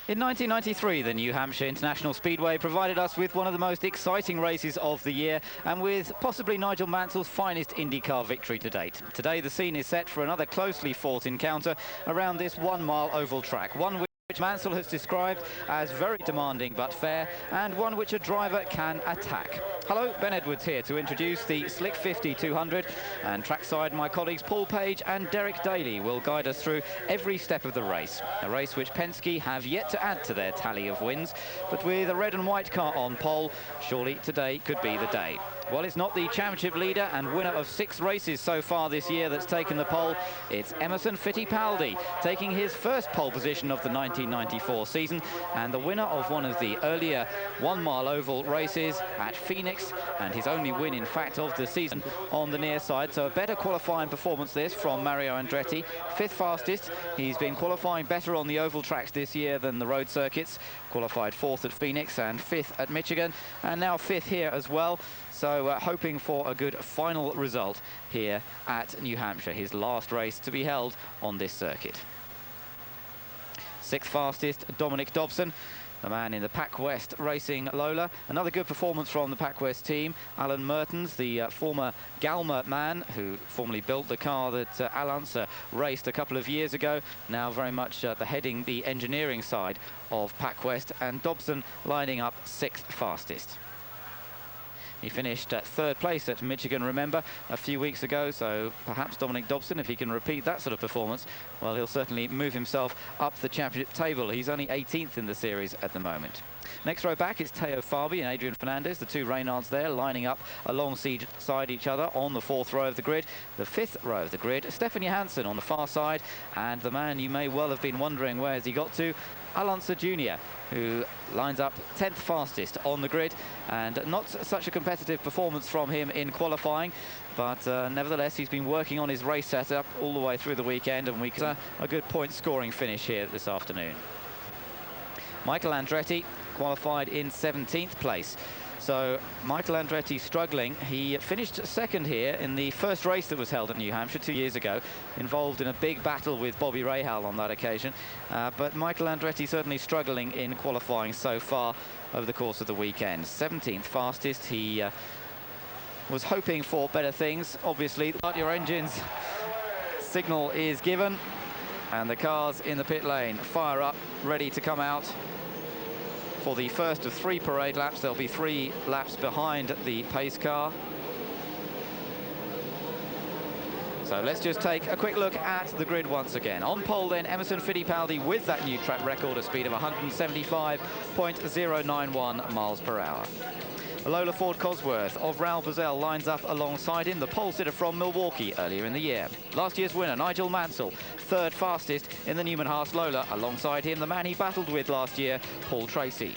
In 1993, the New Hampshire International Speedway provided us with one of the most exciting races of the year, and with possibly Nigel Mansell's finest IndyCar victory to date. Today, the scene is set for another closely fought encounter around this 1 mile oval track, one which Mansell has described as very demanding but fair, and one which a driver can attack. Hello, Ben Edwards here to introduce the Slick 50 200, and trackside my colleagues Paul Page and Derek Daly will guide us through every step of the race. A race which Penske have yet to add to their tally of wins, but with a red and white car on pole, surely today could be the day. Well, it's not the championship leader and winner of 6 races so far this year that's taken the pole. It's Emerson Fittipaldi taking his first pole position of the 1994 season, and the winner of one of the earlier 1 mile oval races at Phoenix, and his only win in fact of the season on the near side. So a better qualifying performance this from Mario Andretti, 5th fastest. He's been qualifying better on the oval tracks this year than the road circuits. Qualified 4th at Phoenix and 5th at Michigan, and now 5th here as well. So hoping for a good final result here at New Hampshire, his last race to be held on this circuit. 6th fastest, Dominic Dobson, the man in the Pac West Racing Lola. Another good performance from the Pac West team. Alan Mertens, the former Galma man who formerly built the car that Al Unser raced a couple of years ago, now very much heading the engineering side of Pac West, and Dobson lining up 6th fastest. He finished 3rd place at Michigan, remember, a few weeks ago, so perhaps Dominic Dobson, if he can repeat that sort of performance, well, he'll certainly move himself up the championship table. He's only 18th in the series at the moment. Next row back is Teo Fabi and Adrian Fernandez, the 2 Reynards there, lining up alongside each other on the 4th row of the grid. The 5th row of the grid, Stefan Johansson on the far side, and the man you may well have been wondering where has he got to, Al Unser Jr., who lines up 10th fastest on the grid, and not such a competitive performance from him in qualifying, but nevertheless he's been working on his race setup all the way through the weekend, and we get a good point scoring finish here this afternoon. Michael Andretti qualified in 17th place. So Michael Andretti struggling. He finished 2nd here in the first race that was held at New Hampshire 2 years ago, involved in a big battle with Bobby Rahal on that occasion. But Michael Andretti certainly struggling in qualifying so far over the course of the weekend. 17th fastest. He was hoping for better things. Obviously, start your engines signal is given, and the cars in the pit lane fire up, ready to come out for the first of 3 parade laps. There'll be 3 laps behind the pace car. So let's just take a quick look at the grid once again. On pole then, Emerson Fittipaldi with that new track record, a speed of 175.091 miles per hour. Lola Ford Cosworth of Raoul Boesel lines up alongside him, the pole sitter from Milwaukee earlier in the year. Last year's winner, Nigel Mansell, 3rd fastest in the Newman Haas Lola. Alongside him, the man he battled with last year, Paul Tracy.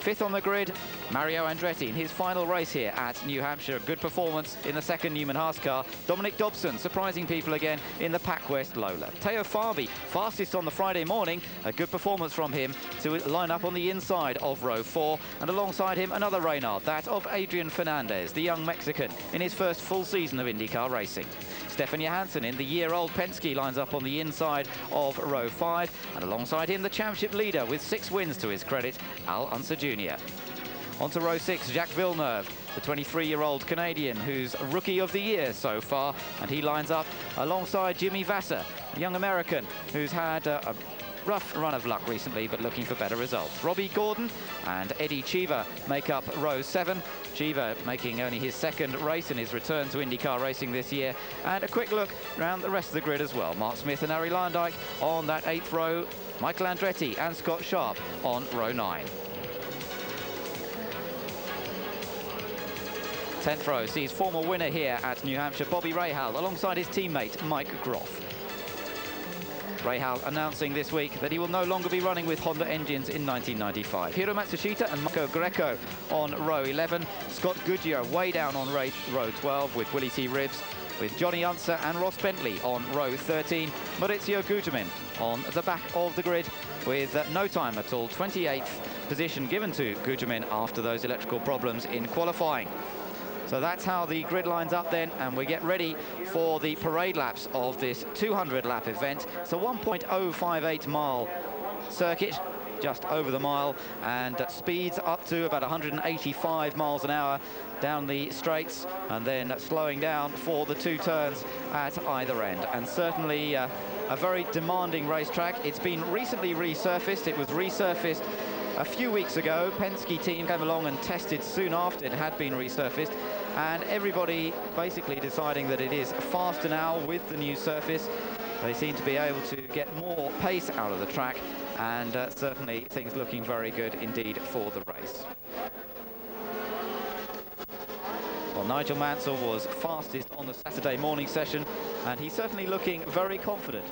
5th on the grid, Mario Andretti in his final race here at New Hampshire. Good performance in the 2nd Newman Haas car. Dominic Dobson surprising people again in the Pac West Lola. Teo Fabi, fastest on the Friday morning. A good performance from him to line up on the inside of row 4. And alongside him, another Reynard, that of Adrian Fernandez, the young Mexican, in his first full season of IndyCar racing. Stefan Johansson in the year-old Penske lines up on the inside of row 5. And alongside him, the championship leader with 6 wins to his credit, Al Unser Jr. On to row 6, Jacques Villeneuve, the 23-year-old Canadian who's Rookie of the Year so far, and he lines up alongside Jimmy Vasser, a young American who's had a rough run of luck recently, but looking for better results. Robbie Gordon and Eddie Cheever make up row 7. Cheever making only his 2nd race in his return to IndyCar racing this year. And a quick look around the rest of the grid as well. Mark Smith and Harry Lyndike on that 8th row. Michael Andretti and Scott Sharp on row 9. 10th row sees former winner here at New Hampshire, Bobby Rahal, alongside his teammate, Mike Groff. Rahal announcing this week that he will no longer be running with Honda engines in 1995. Hiro Matsushita and Marco Greco on row 11. Scott Goodyear way down on row 12 with Willie T. Ribbs, with Johnny Unser and Ross Bentley on row 13. Maurizio Gutermin on the back of the grid with no time at all. 28th position given to Gutermin after those electrical problems in qualifying. So that's how the grid lines up then, and we get ready for the parade laps of this 200 lap event. It's a 1.058 mile circuit, just over the mile, and speeds up to about 185 miles an hour down the straights, and then slowing down for the 2 turns at either end. And certainly a very demanding racetrack. It's been recently resurfaced. It was resurfaced a few weeks ago. Penske team came along and tested soon after it had been resurfaced, and everybody basically deciding that it is faster now with the new surface. They seem to be able to get more pace out of the track, and certainly things looking very good indeed for the race. Well, Nigel Mansell was fastest on the Saturday morning session, and he's certainly looking very confident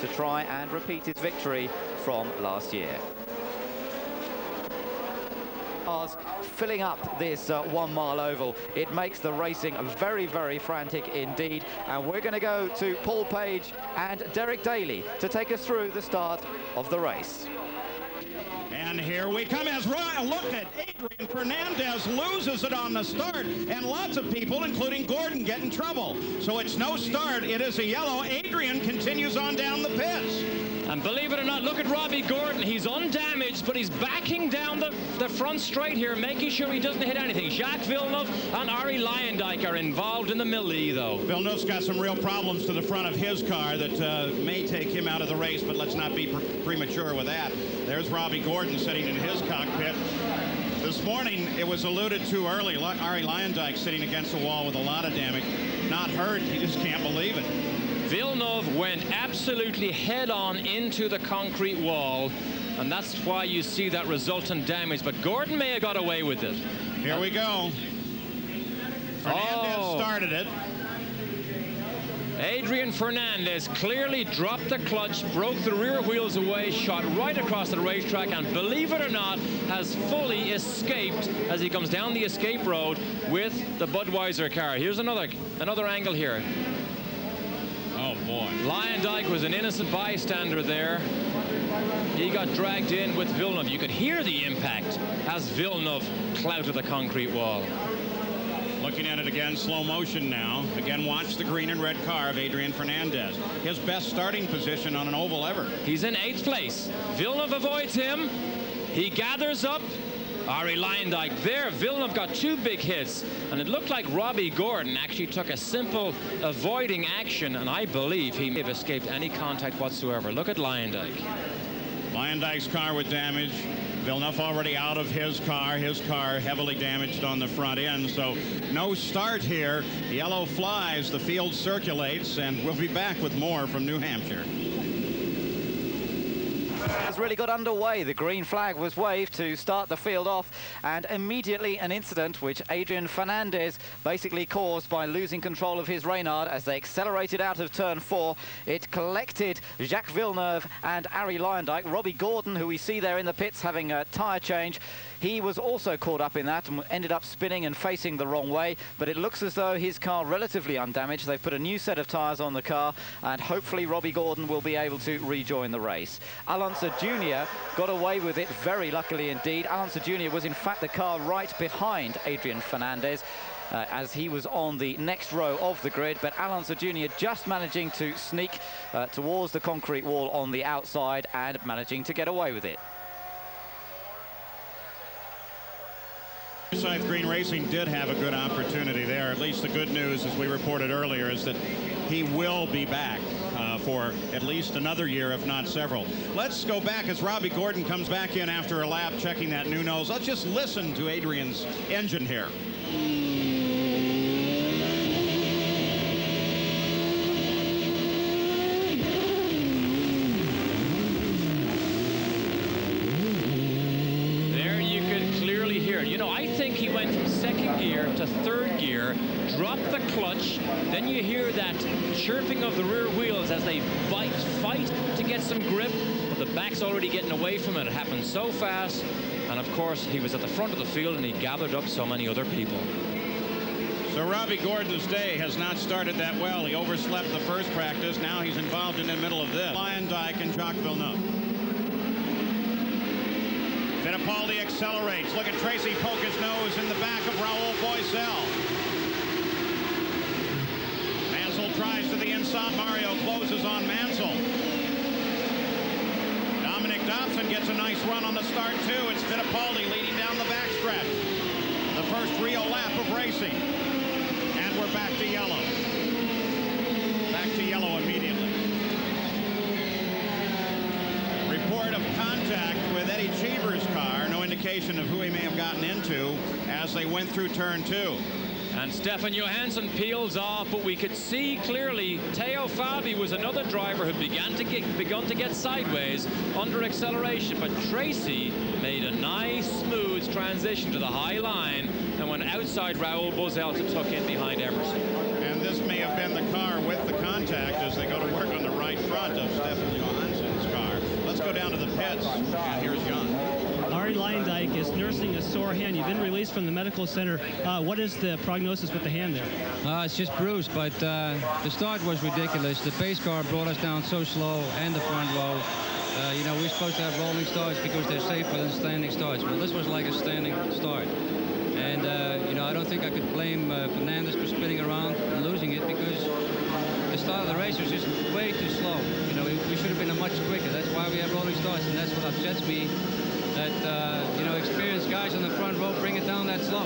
to try and repeat his victory from last year. Cars filling up this 1 mile oval. It makes the racing very, very frantic indeed. And we're going to go to Paul Page and Derek Daly to take us through the start of the race. And here we come as look at Adrian Fernandez loses it on the start, and lots of people, including Gordon, get in trouble. So it's no start. It is a yellow. Adrian continues on down the pits. And believe it or not, look at Robbie Gordon. He's undamaged, but he's backing down the front straight here, making sure he doesn't hit anything. Jacques Villeneuve and Arie Luyendyk are involved in the melee, though. Villeneuve's got some real problems to the front of his car that may take him out of the race, but let's not be premature with that. There's Robbie Gordon sitting in his cockpit. This morning, it was alluded to early, Arie Luyendyk sitting against the wall with a lot of damage. Not hurt, he just can't believe it. Villeneuve went absolutely head-on into the concrete wall, and that's why you see that resultant damage. But Gordon may have got away with it. Here we go. Fernandez started it. Adrian Fernandez clearly dropped the clutch, broke the rear wheels away, shot right across the racetrack, and believe it or not, has fully escaped as he comes down the escape road with the Budweiser car. Here's another angle here. Oh, boy. Luyendyk was an innocent bystander there. He got dragged in with Villeneuve. You could hear the impact as Villeneuve clouted the concrete wall. Looking at it again, slow motion now. Again, watch the green and red car of Adrian Fernandez. His best starting position on an oval ever. He's in 8th place. Villeneuve avoids him. He gathers up. Arie Luyendyk there. Villeneuve got 2 big hits, and it looked like Robbie Gordon actually took a simple avoiding action, and I believe he may have escaped any contact whatsoever. Look at Luyendyk. Luyendy's car with damage. Villeneuve already out of his car heavily damaged on the front end, so no start here. Yellow flies, the field circulates, and we'll be back with more from New Hampshire. Has really got underway. The green flag was waved to start the field off, and immediately an incident which Adrian Fernandez basically caused by losing control of his Reynard as they accelerated out of turn 4. It collected Jacques Villeneuve and Arie Luyendyk. Robbie Gordon, who we see there in the pits having a tyre change, he was also caught up in that and ended up spinning and facing the wrong way, but it looks as though his car relatively undamaged. They've put a new set of tyres on the car, and hopefully Robbie Gordon will be able to rejoin the race. Alonso Jr. got away with it very luckily indeed. Alonso Jr. was in fact the car right behind Adrian Fernandez as he was on the next row of the grid, but Alonso Jr. just managing to sneak towards the concrete wall on the outside and managing to get away with it. Forsyth Green Racing did have a good opportunity there. At least the good news, as we reported earlier, is that he will be back for at least another year, if not several. Let's go back as Robbie Gordon comes back in after a lap checking that new nose. Let's just listen to Adrian's engine here. You know, I think he went from 2nd gear to 3rd gear, dropped the clutch, then you hear that chirping of the rear wheels as they fight to get some grip, but the back's already getting away from it. It happened so fast, and of course he was at the front of the field and he gathered up so many other people. So Robbie Gordon's day has not started that well. He overslept the first practice. Now he's involved in the middle of this. Luyendyk and Jacques Villeneuve. Fittipaldi accelerates. Look at Tracy poke his nose in the back of Raoul Boisel. Mansell tries to the inside. Mario closes on Mansell. Dominic Dobson gets a nice run on the start, too. It's Fittipaldi leading down the backstretch. The first real lap of racing. And we're back to yellow. Back to yellow immediately. Report of contact with Eddie Cheever's car. No indication of who he may have gotten into as they went through turn 2. And Stefan Johansson peels off, but we could see clearly Teo Fabi was another driver who begun to get sideways under acceleration. But Tracy made a nice, smooth transition to the high line and went outside Raoul Boesel to tuck in behind Emerson. And this may have been the car with the contact as they go to work on the right front of Stefan Johansson's car. Let's go down to the pits. And here's John. Arie Luyendyk is nursing a sore hand. You've been released from the medical center. What is the prognosis with the hand there? It's just bruised, but the start was ridiculous. The pace car brought us down so slow, and the front row. You know, we're supposed to have rolling starts because they're safer than standing starts. Well, this was like a standing start. And, you know, I don't think I could blame Fernandez for spinning around and losing it because the start of the race was just way too slow. You know, we should have been much quicker. That's why we have rolling starts, and that's what upsets me. That, you know, experienced guys on the front row bring it down that slow.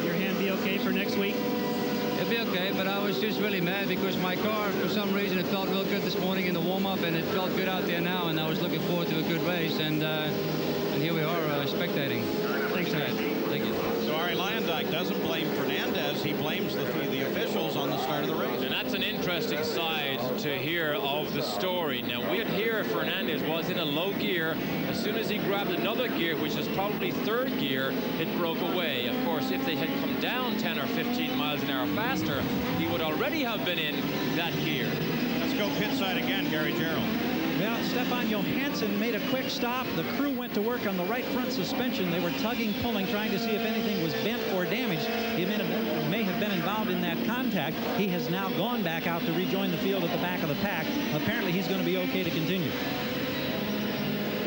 Your hand be okay for next week? It'll be okay, but I was just really mad because my car, for some reason, it felt real good this morning in the warm-up, and it felt good out there now, and I was looking forward to a good race, and here we are spectating. Thanks, Ed. Thank you. So Arie Luyendyk doesn't blame Fernandez. He blames the officials on the start of the race. And that's an interesting side to hear of the story. Now, we'd hear Fernandez was in a low gear. As soon as he grabbed another gear, which is probably third gear, it broke away. Of course, if they had come down 10 or 15 miles an hour faster, he would already have been in that gear. Let's go pit side again, Gary Gerald. Well, Stefan Johansson made a quick stop. The crew went to work on the right front suspension. They were tugging, pulling, trying to see if anything was bent or damaged. He may have been involved in that contact. He has now gone back out to rejoin the field at the back of the pack. Apparently, he's going to be okay to continue.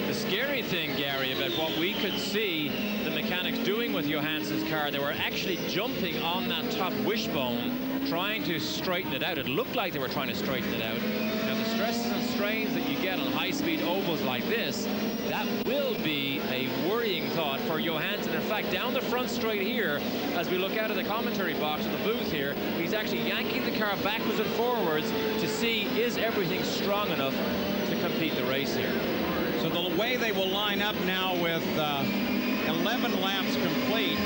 The scary thing, Gary, about what we could see the mechanics doing with Johansson's car, they were actually jumping on that top wishbone, trying to straighten it out. It looked like they were trying to straighten it out. Now, the stresses and strains that you get on high-speed ovals like this, that will be a worrying thought for Johansson. In fact, down the front straight here, as we look out of the commentary box in the booth here, he's actually yanking the car backwards and forwards to see is everything strong enough to compete the race here. So the way they will line up now with 11 laps complete,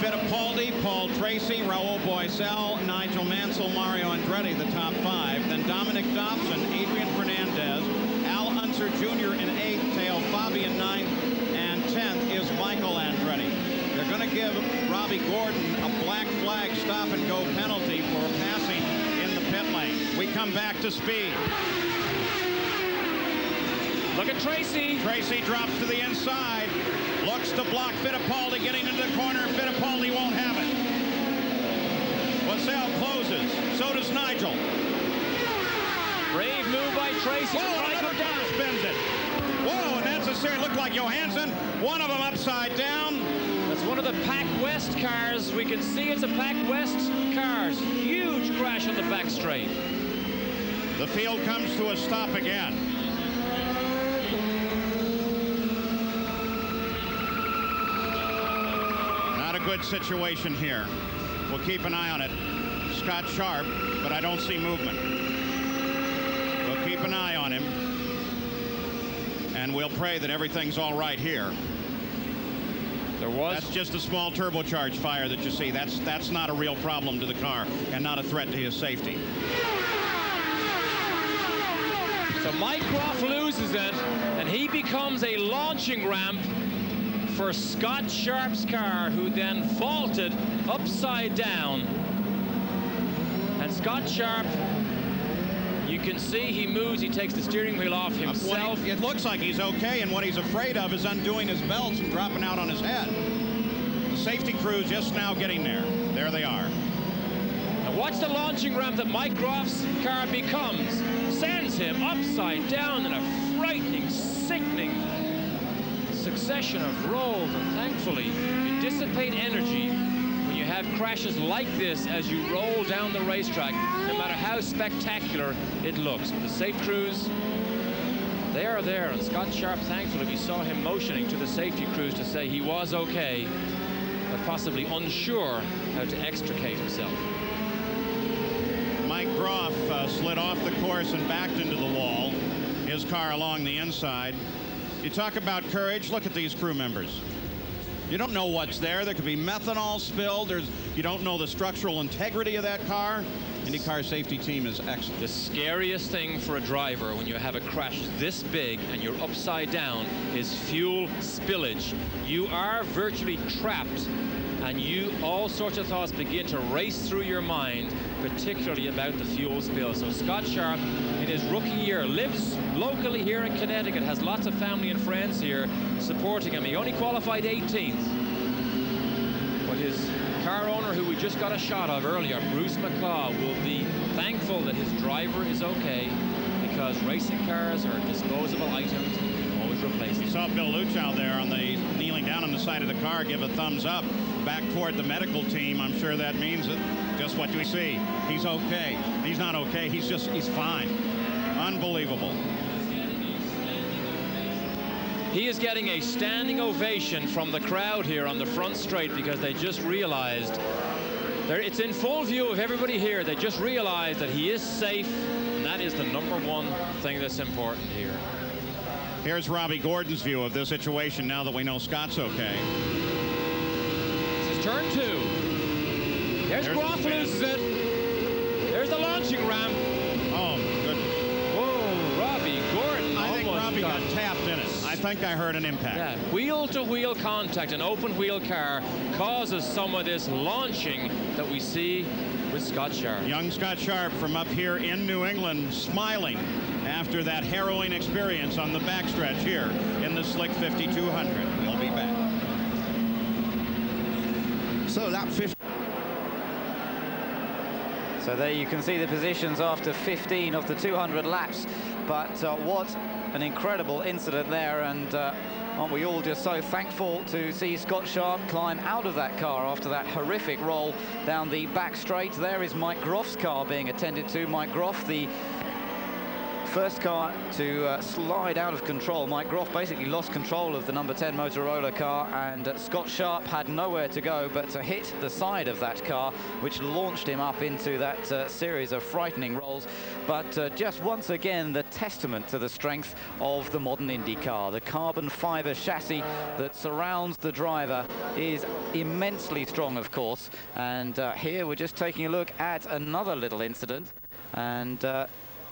Fittipaldi, Paul Tracy, Raoul Boesel, Nigel Mansell, Mario Andretti, the top 5. Then Dominic Dobson, Adrian Fernandez, Al Unser Jr. in 8th, Teo Fabi in 9th, and 10th is Michael Andretti. They're going to give Robbie Gordon a black flag stop-and-go penalty for passing in the pit lane. We come back to speed. Look at Tracy. Tracy drops to the inside. Looks to block Fittipaldi getting into the corner. Fittipaldi won't have it. Boesel closes. So does Nigel. Brave move by Tracy. Whoa, another car spins it. Whoa, and that's a serious. Looked like Johansson. One of them upside down. That's one of the Pac West cars. We can see it's a Pac West cars. Huge crash on the back straight. The field comes to a stop again. Good situation here. We'll keep an eye on it. Scott Sharp, but I don't see movement. We'll keep an eye on him. And we'll pray that everything's all right here. That's just a small turbocharged fire that you see. That's not a real problem to the car and not a threat to his safety. So Mike Groff loses it, and he becomes a launching ramp for Scott Sharp's car, who then vaulted upside down. And Scott Sharp, you can see he moves, he takes the steering wheel off himself. It looks like he's okay, and what he's afraid of is undoing his belts and dropping out on his head. The safety crew just now getting there. There they are. And watch the launching ramp that Mike Groff's car becomes. Sends him upside down in a frightening, sickening succession of rolls, and thankfully you dissipate energy when you have crashes like this as you roll down the racetrack, no matter how spectacular it looks. The safe cruise They are there, and Scott Sharp, thankfully, we saw him motioning to the safety crews to say he was okay, but possibly unsure how to extricate himself. Mike Groff slid off the course and backed into the wall. His car along the inside. You talk about courage. Look at these crew members. You don't know what's there. There could be methanol spilled. You don't know the structural integrity of that car. IndyCar safety team is excellent. The scariest thing for a driver when you have a crash this big and you're upside down is fuel spillage. You are virtually trapped, and all sorts of thoughts begin to race through your mind, particularly about the fuel spill. So Scott Sharp, in his rookie year, lives locally here in Connecticut, has lots of family and friends here supporting him. He only qualified 18th. But his car owner, who we just got a shot of earlier, Bruce McClaw, will be thankful that his driver is okay, because racing cars are disposable items. Always replace them. We saw Bill Luchow there kneeling down on the side of the car, give a thumbs up back toward the medical team. I'm sure that means it. Just what we see. He's okay. He's not okay. He's fine. Unbelievable. He is getting a standing ovation from the crowd here on the front straight, because they just realized, it's in full view of everybody here, they just realized that he is safe, and that is the #1 thing that's important here. Here's Robbie Gordon's view of the situation now that we know Scott's okay. This is turn 2. There's Groff loses it. There's the launching ramp. Oh, goodness. Whoa, Robbie Gordon. I think Robbie got tapped in it. I think I heard an impact. Yeah, wheel-to-wheel contact, an open-wheel car, causes some of this launching that we see with Scott Sharp. Young Scott Sharp from up here in New England, smiling after that harrowing experience on the backstretch here in the Slick 5200. We'll be back. So that 50. So there you can see the positions after 15 of the 200 laps. But what an incredible incident there, and aren't we all just so thankful to see Scott Sharp climb out of that car after that horrific roll down the back straight. There is Mike Groff's car being attended to. Mike Groff, the first car to slide out of control. Mike Groff basically lost control of the number 10 Motorola car, and Scott Sharp had nowhere to go but to hit the side of that car, which launched him up into that series of frightening rolls. But just once again, the testament to the strength of the modern Indy car. The carbon fiber chassis that surrounds the driver is immensely strong, of course. And here we're just taking a look at another little incident, and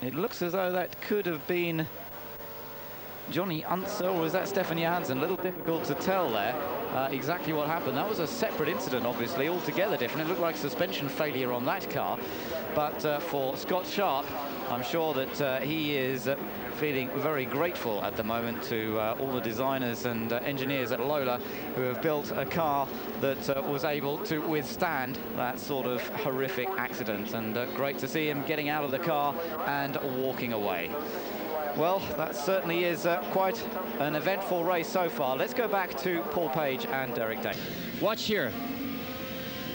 it looks as though that could have been Johnny Unser, or was that Stefan Johansson? A little difficult to tell there exactly what happened. That was a separate incident, obviously, altogether different. It looked like suspension failure on that car. But for Scott Sharp, I'm sure that he is feeling very grateful at the moment to all the designers and engineers at Lola who have built a car that was able to withstand that sort of horrific accident. And great to see him getting out of the car and walking away. Well, that certainly is quite an eventful race so far. Let's go back to Paul Page and Derek Day. Watch here.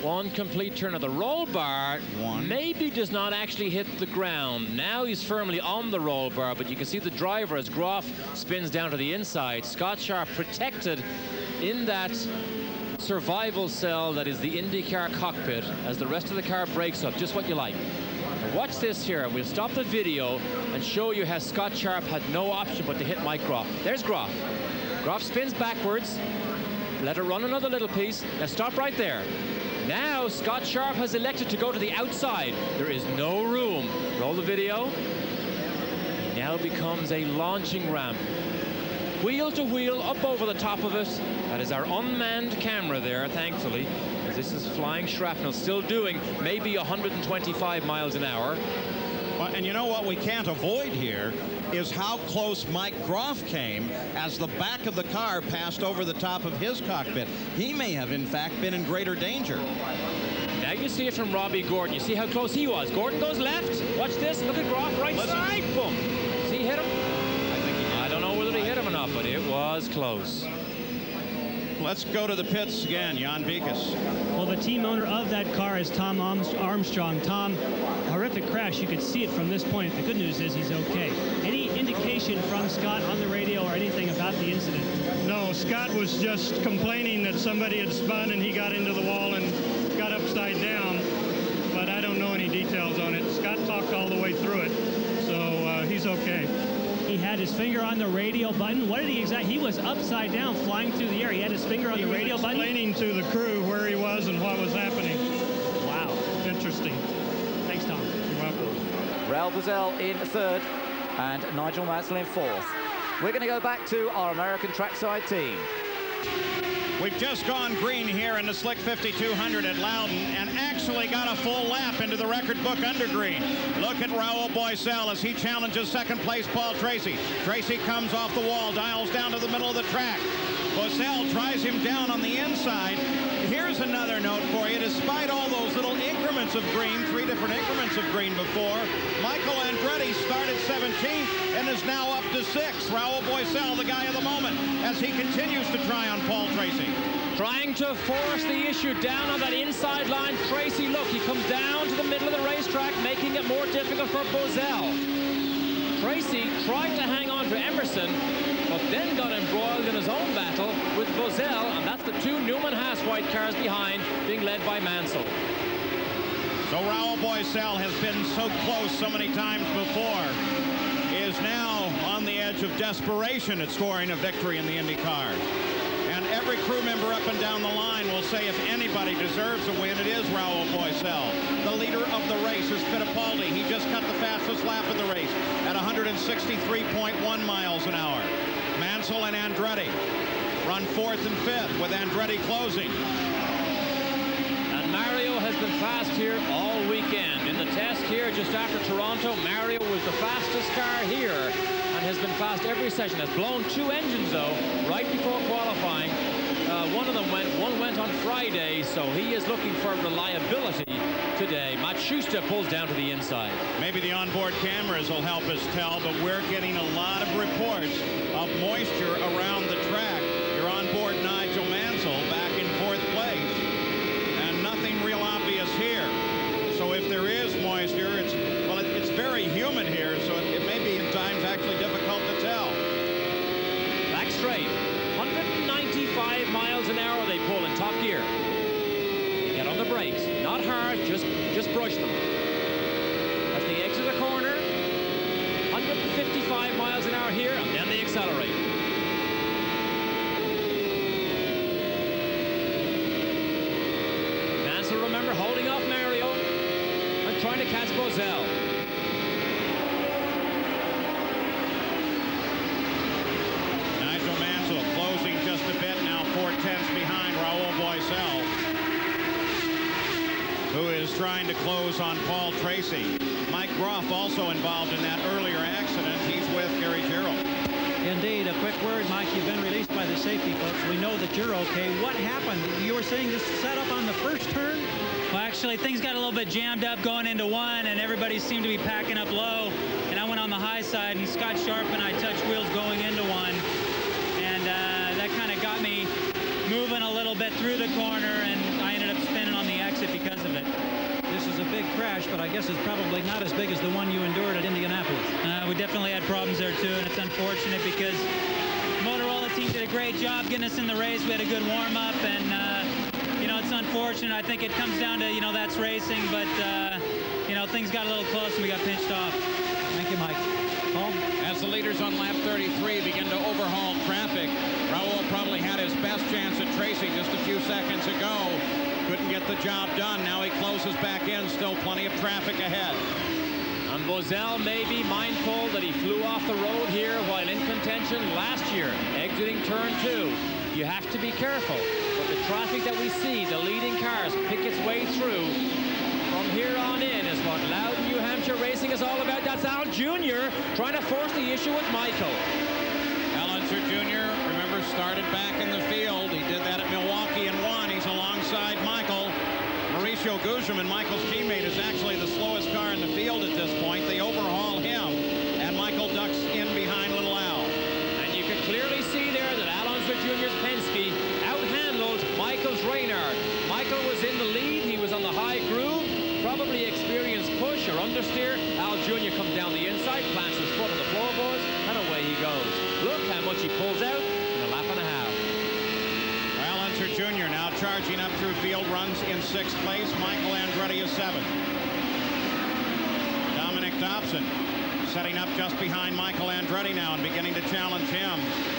One complete turn of the roll bar. Maybe does not actually hit the ground. Now he's firmly on the roll bar, but you can see the driver as Groff spins down to the inside. Scott Sharp protected in that survival cell that is the IndyCar cockpit as the rest of the car breaks up. Just what you like. Now watch this here. We'll stop the video and show you how Scott Sharp had no option but to hit Mike Groff. There's Groff. Groff spins backwards. Let it run another little piece. Now stop right there. Now Scott Sharp has elected to go to the outside. There is no room. Roll the video. He now becomes a launching ramp. Wheel to wheel up over the top of it. That is our unmanned camera there, thankfully, as this is flying shrapnel, still doing maybe 125 miles an hour. Well, and you know what we can't avoid here is how close Mike Groff came as the back of the car passed over the top of his cockpit. He may have, in fact, been in greater danger. Now you see it from Robbie Gordon. You see how close he was. Gordon goes left. Watch this. Look at Groff right side. Boom. See, he hit him? I think he did. I don't know whether he hit him or not, but it was close. let's go to the pits again. Jan Beekes. Well, the team owner of that car is Tom Armstrong. Tom, horrific crash. You could see it from this point. The good news is he's okay. Any indication from Scott on the radio or anything about the incident? No, Scott was just complaining that somebody had spun and he got into the wall and got upside down. But I don't know any details on it. Scott talked all the way through it, so he's okay. He had his finger on the radio button. What did he exactly? He was upside down, flying through the air. He had his finger on the radio button. Explaining to the crew where he was and what was happening. Wow. Interesting. Thanks, Tom. You're welcome. Raul Boesel in third and Nigel Mansell in fourth. We're going to go back to our American trackside team. We've just gone green here in the Slick 5200 at Loudon and actually got a full lap into the record book under green. Look at Raul Boesel as he challenges second place Paul Tracy. Tracy comes off the wall, dials down to the middle of the track. Boesel tries him down on the inside. Here's another note for you. Despite all those little increments of green, 3 different increments of green before, Michael Andretti started 17th and is now up to 6th. Raul Boesel, the guy of the moment, as he continues to try on Paul Tracy. Trying to force the issue down on that inside line. Tracy, look, he comes down to the middle of the racetrack, making it more difficult for Boesel. Tracy tried to hang on to Emerson, but then got embroiled in his own battle with Boesel, and that's the 2 Newman-Haas white cars behind, being led by Mansell. So Raul Boesel has been so close so many times before, is now on the edge of desperation at scoring a victory in the IndyCar. And every crew member up and down the line will say if anybody deserves a win, it is Raul Boesel. The leader of the race is Fittipaldi. He just cut the fastest lap of the race at 163.1 miles an hour. Mansell and Andretti run 4th and 5th with Andretti closing. And Mario has been fast here all weekend. In the test here just after Toronto, Mario was the fastest car here and has been fast every session. Has blown 2 engines though right before qualifying. One went on Friday, so he is looking for reliability today. Matsushita pulls down to the inside. Maybe the onboard cameras will help us tell, but we're getting a lot of reports of moisture around the track. Your onboard Nigel Mansell back in 4th place, and nothing real obvious here. So if there is moisture, it's very humid here, so it may be in times actually difficult to tell. Back straight, 195 miles an hour they pull in top gear. Get on the brakes, not hard, just brush them. As they exit the corner, 155 miles an hour here, and then they accelerate. Mansell, remember, holding off Mario and trying to catch Boesel. Nigel Mansell closing just a bit now, 4/10 behind Raul Boesel, who is trying to close on Paul Tracy. Mike Groff also involved in that earlier accident. He's with Gary Gerald. Indeed, a quick word, Mike. You've been released by the safety folks. We know that you're okay. What happened? You were saying this set up on the first turn? Well, actually, things got a little bit jammed up going into 1, and everybody seemed to be packing up low. And I went on the high side, and Scott Sharp and I touched wheels going into 1. And that kind of got me moving a little bit through the corner, and I ended up spinning on the exit because of it. This is a big crash, but I guess it's probably not as big as the one you endured at Indianapolis. We definitely had problems there, too, and it's unfortunate because the Motorola team did a great job getting us in the race. We had a good warm-up, and, you know, it's unfortunate. I think it comes down to, you know, that's racing, but, you know, things got a little close and we got pinched off. Thank you, Mike. Paul? As the leaders on lap 33 begin to overhaul traffic, Raul probably had his best chance at Tracy just a few seconds ago. Couldn't get the job done. Now he closes back in. Still plenty of traffic ahead. And Boesel may be mindful that he flew off the road here while in contention last year, exiting turn 2. You have to be careful. But the traffic that we see, the leading cars pick its way through from here on in is what Loudon, New Hampshire racing is all about. That's Al Jr. trying to force the issue with Michael. Al Unser Jr., remember, started back in the field. He did that at Milwaukee and won. He's alongside Michael. Mauricio Gugelmin, Michael's teammate, is actually the slowest car in the field at this point. They overhaul him, and Michael ducks in behind little Al. And you can clearly see there that Al Unser Jr.'s Penske out Traynard. Michael was in the lead. He was on the high groove. Probably experienced push or understeer. Al Jr. comes down the inside, plants his foot on the floorboards, and away he goes. Look how much he pulls out in a lap and a half. Al Unser Jr. now charging up through field, runs in 6th place. Michael Andretti is 7th. Dominic Dobson setting up just behind Michael Andretti now and beginning to challenge him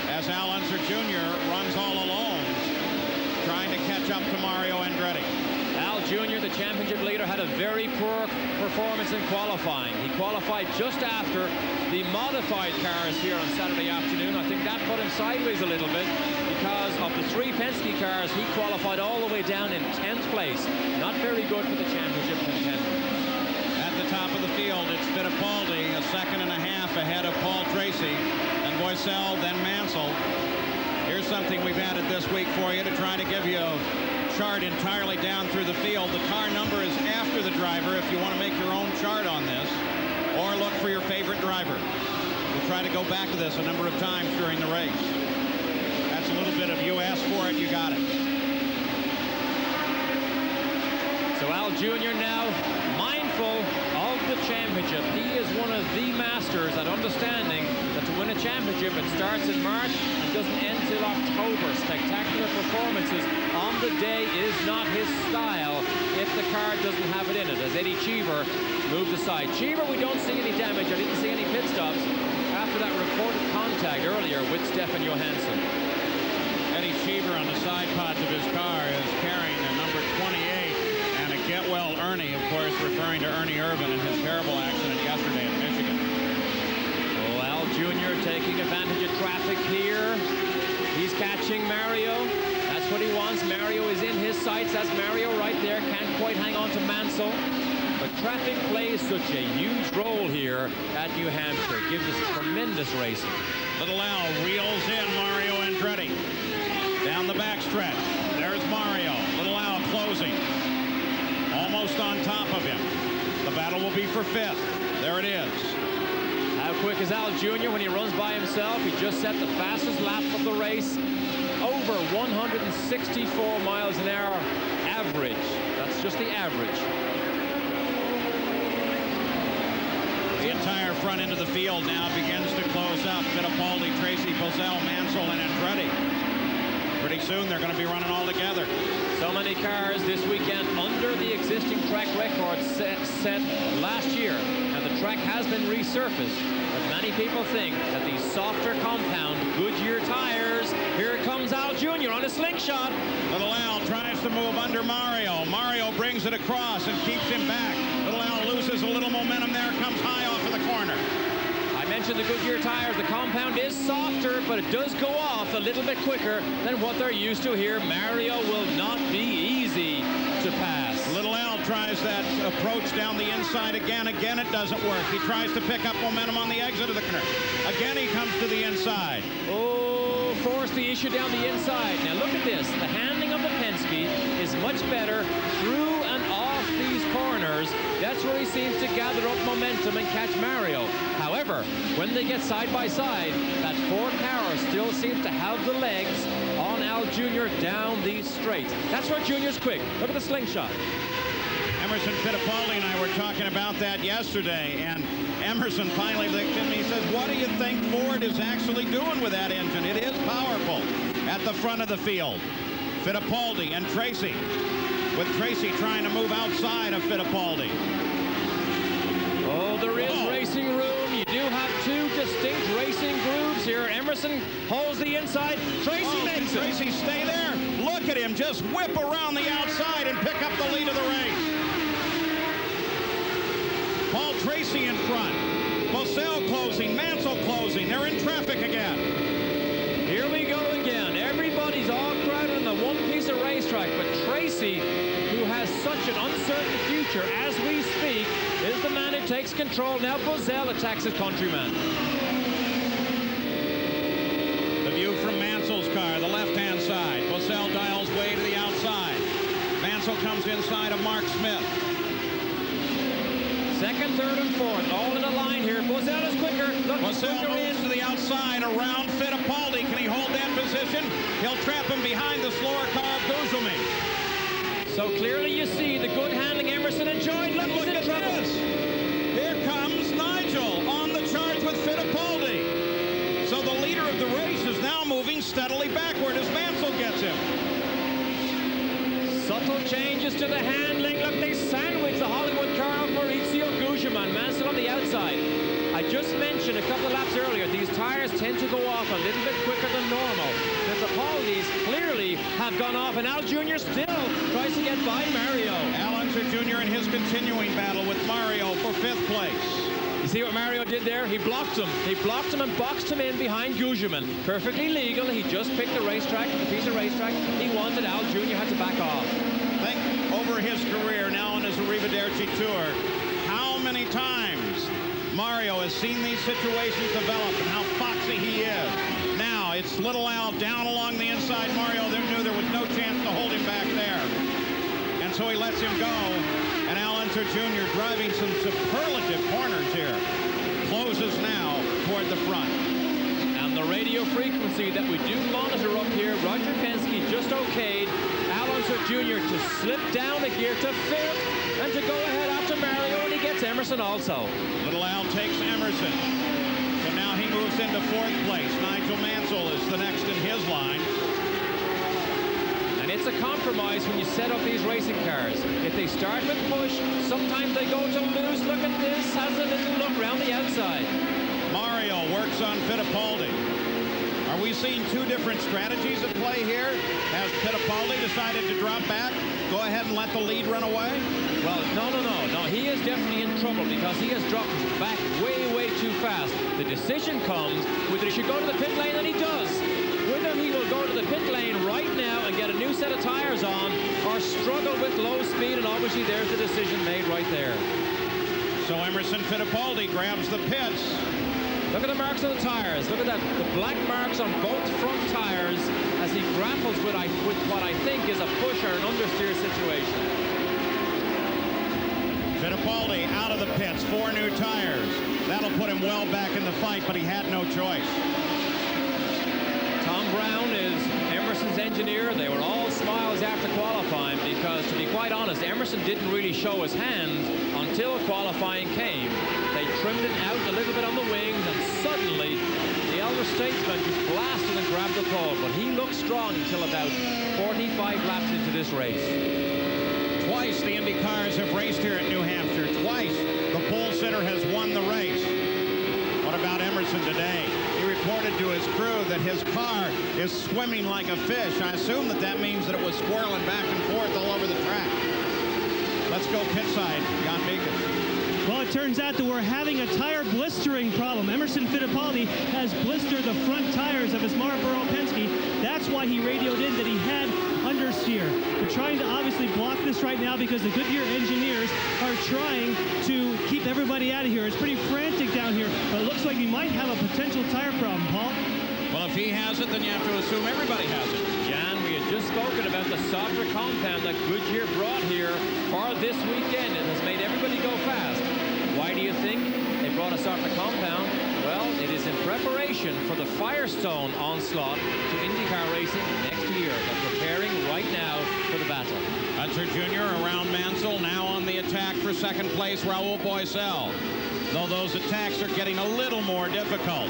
as Al Unser Jr. runs all alone, trying to catch up to Mario Andretti. Al Jr., the championship leader, had a very poor performance in qualifying. He qualified just after the modified cars here on Saturday afternoon. I think that put him sideways a little bit because of the 3 Penske cars. He qualified all the way down in 10th place. Not very good for the championship contender. At the top of the field, it's Fittipaldi, a second and a half ahead of Paul Tracy, then Boisel, then Mansell. Here's something we've added this week for you to try to give you a chart entirely down through the field. The car number is after the driver if you want to make your own chart on this, or look for your favorite driver. We'll try to go back to this a number of times during the race. That's a little bit of you asked for it, you got it. So Al Jr. now mindful of the championship. He is one of the masters at understanding that to win a championship, it starts in March and doesn't end till October. Spectacular performances on the day is not his style if the car doesn't have it in it, as Eddie Cheever moved aside. Cheever, we don't see any damage. I didn't see any pit stops after that reported contact earlier with Stefan Johansson. Eddie Cheever on the side pods of his car is carrying the number 28. Get well Ernie, of course, referring to Ernie Irvin and his terrible accident yesterday in Michigan. Oh, Al Jr. taking advantage of traffic here. He's catching Mario. That's what he wants. Mario is in his sights. That's Mario right there. Can't quite hang on to Mansell. But traffic plays such a huge role here at New Hampshire. It gives us tremendous racing. Little Al reels in Mario Andretti. Down the backstretch. There's Mario. Little Al closing. Almost on top of him. The battle will be for 5th. There it is. How quick is Al Jr. when he runs by himself? He just set the fastest lap of the race. Over 164 miles an hour average. That's just the average. The entire front end of the field now begins to close up. Fittipaldi, Tracy, Boisel, Mansell, and Andretti. Pretty soon they're going to be running all together. So many cars this weekend under the existing track record set last year. Now the track has been resurfaced, but many people think that the softer compound Goodyear tires. Here comes Al Jr. on a slingshot. Little Al tries to move under Mario. Mario brings it across and keeps him back. Little Al loses a little momentum there, comes high off of the corner. I mentioned the Goodyear tires. The compound is softer, but it does go off a little bit quicker than what they're used to here. Mario will not be easy to pass. Little Al tries that approach down the inside again. Again, it doesn't work. He tries to pick up momentum on the exit of the corner. Again, he comes to the inside. Oh, force the issue down the inside. Now look at this. The handling of the Penske is much better through and off these corners. That's where he seems to gather up momentum and catch Mario. However, when they get side by side, that Ford car still seems to have the legs on Al Jr. down these straights. That's where Jr.'s quick. Look at the slingshot. Emerson Fittipaldi and I were talking about that yesterday, and Emerson finally looked at me and says, what do you think Ford is actually doing with that engine? It is powerful. At the front of the field, Fittipaldi and Tracy, with Tracy trying to move outside of Fittipaldi. Oh, there is racing room. You do have 2 distinct racing grooves here. Emerson holds the inside. Tracy makes it. Tracy, stay there. Look at him just whip around the outside and pick up the lead of the race. Paul Tracy in front. Boisel closing. Mansell closing. They're in traffic again. Here we go again. Everybody's all crowded in the one piece of racetrack, but Tracy, who has such an uncertain future as we speak, is the man who takes control. Now Boisel attacks his countryman. The view from Mansell's car, the left-hand side. Boisel dials way to the outside. Mansell comes inside of Mark Smith. Second, third, and fourth, all in a line here. Boesel is quicker. Look, Boesel quicker moves to the outside around Fittipaldi. Can he hold that position? He'll trap him behind the slower car of Gugelmin. So clearly you see the good handling Emerson enjoyed. Look, he's in trouble. This. Here comes Nigel on the charge with Fittipaldi. So the leader of the race is now moving steadily backward as Mansell gets him. Subtle changes to the handling. Look, they sandwich the Hollywood car of Maurizio Gugelmin. Mansell on the outside. I just mentioned a couple of laps earlier, these tires tend to go off a little bit quicker than normal. The Fittipaldis clearly have gone off, and Al Jr. still tries to get by Mario. Al Unser Jr. in his continuing battle with Mario for 5th place. You see what Mario did there? He blocked him. He blocked him and boxed him in behind Gugelmin. Perfectly legal. He just picked the racetrack, the piece of racetrack he wanted. Al Jr. had to back off. Think over his career now on his Arrivederci Tour, how many times Mario has seen these situations develop and how foxy he is. Now it's little Al down along the inside. Mario knew there was no chance to hold him back there. And so he lets him go. And Al Unser Jr. driving some superlative corners here. Closes now toward the front. And the radio frequency that we do monitor up here, Roger Penske just okayed Al Unser Jr. to slip down a gear to 5th and to go ahead after Mario, and he gets Emerson also. Little Al takes Emerson. So now he moves into 4th place. Nigel Mansell is the next in his line. And it's a compromise when you set up these racing cars. If they start with push, sometimes they go to loose. Look at this, has a little look around the outside. Mario works on Fittipaldi. Are we seeing two different strategies at play here? Has Fittipaldi decided to drop back, go ahead and let the lead run away? Well, no. He is definitely in trouble because he has dropped back way too fast. The decision comes whether he should go to the pit lane, and he does. Whether he will go to the pit lane right now and get a new set of tires on, or struggle with low speed, and obviously there's the decision made right there. So Emerson Fittipaldi grabs the pits. Look at the marks on the tires. Look at that, the black marks on both front tires as he grapples with what I think is a push or an understeer situation. Fittipaldi out of the pits, 4 new tires. That'll put him well back in the fight, but he had no choice. Tom Brown is Emerson's engineer. They were all smiles after qualifying because, to be quite honest, Emerson didn't really show his hand until qualifying came. They trimmed it out a little bit on the wings, and suddenly the elder statesman just blasted and grabbed the pole. But he looked strong until about 45 laps into this race. Twice the Indy cars have raced here at New Hampshire. Twice the pole sitter has won the race. What about Emerson today? He reported to his crew that his car is swimming like a fish. I assume that means that it was swirling back and forth all over the track. Let's go pit side, Jan Beekes. Well, it turns out that we're having a tire blistering problem. Emerson Fittipaldi has blistered the front tires of his Marlboro Penske. That's why he radioed in that he had understeer. We're trying to obviously block this right now because the Goodyear engineers are trying to keep everybody out of here. It's pretty frantic down here, but it looks like we might have a potential tire problem, Paul. Well, if he has it, then you have to assume everybody has it. Jan, we had just spoken about the softer compound that Goodyear brought here for this weekend. It has made everybody go fast. Why do you think they brought a softer compound? Well, it is in preparation for the Firestone onslaught to IndyCar racing next year. They're preparing right now for the battle. Unser Jr. around Mansell, now on the attack for 2nd place, Raul Boesel. Though those attacks are getting a little more difficult.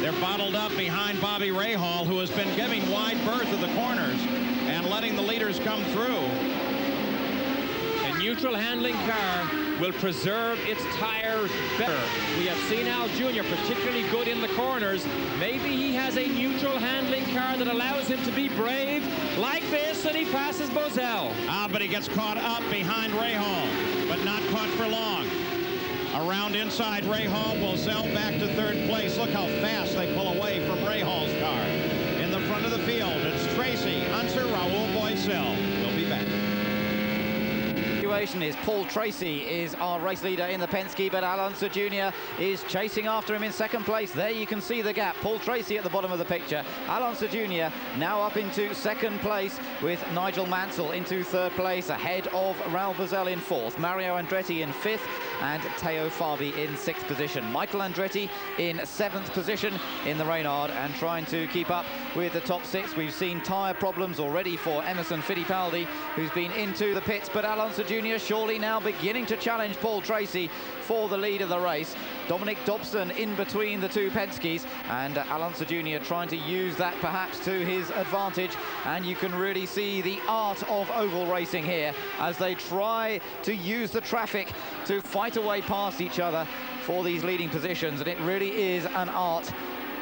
They're bottled up behind Bobby Rahal, who has been giving wide berth of the corners and letting the leaders come through. A neutral handling car will preserve its tires better. We have seen Al Jr. particularly good in the corners. Maybe he has a neutral handling car that allows him to be brave like this, and he passes Boesel. But he gets caught up behind Rahal, but not caught for long. Around inside Rahal, Boesel back to 3rd place. Look how fast they pull away from Rahal's car. In the front of the field, it's Tracy, Unser, Raul Boesel. We'll be back. situation is Paul Tracy is our race leader in the Penske, but Alonso Jr. is chasing after him in second place. There you can see the gap. Paul Tracy at the bottom of the picture. Alonso Jr. now up into second place, with Nigel Mansell into third place, ahead of Raul Boesel in fourth, Mario Andretti in fifth, and Teo Fabi in sixth position. Michael Andretti in seventh position in the Reynard and trying to keep up with the top six. We've seen tyre problems already for Emerson Fittipaldi, who's been into the pits, but Alonso Jr. surely now beginning to challenge Paul Tracy for the lead of the race. Dominic Dobson in between the two Penskes, and Alonso Jr. trying to use that perhaps to his advantage, and you can really see the art of oval racing here as they try to use the traffic to fight away past each other for these leading positions, and it really is an art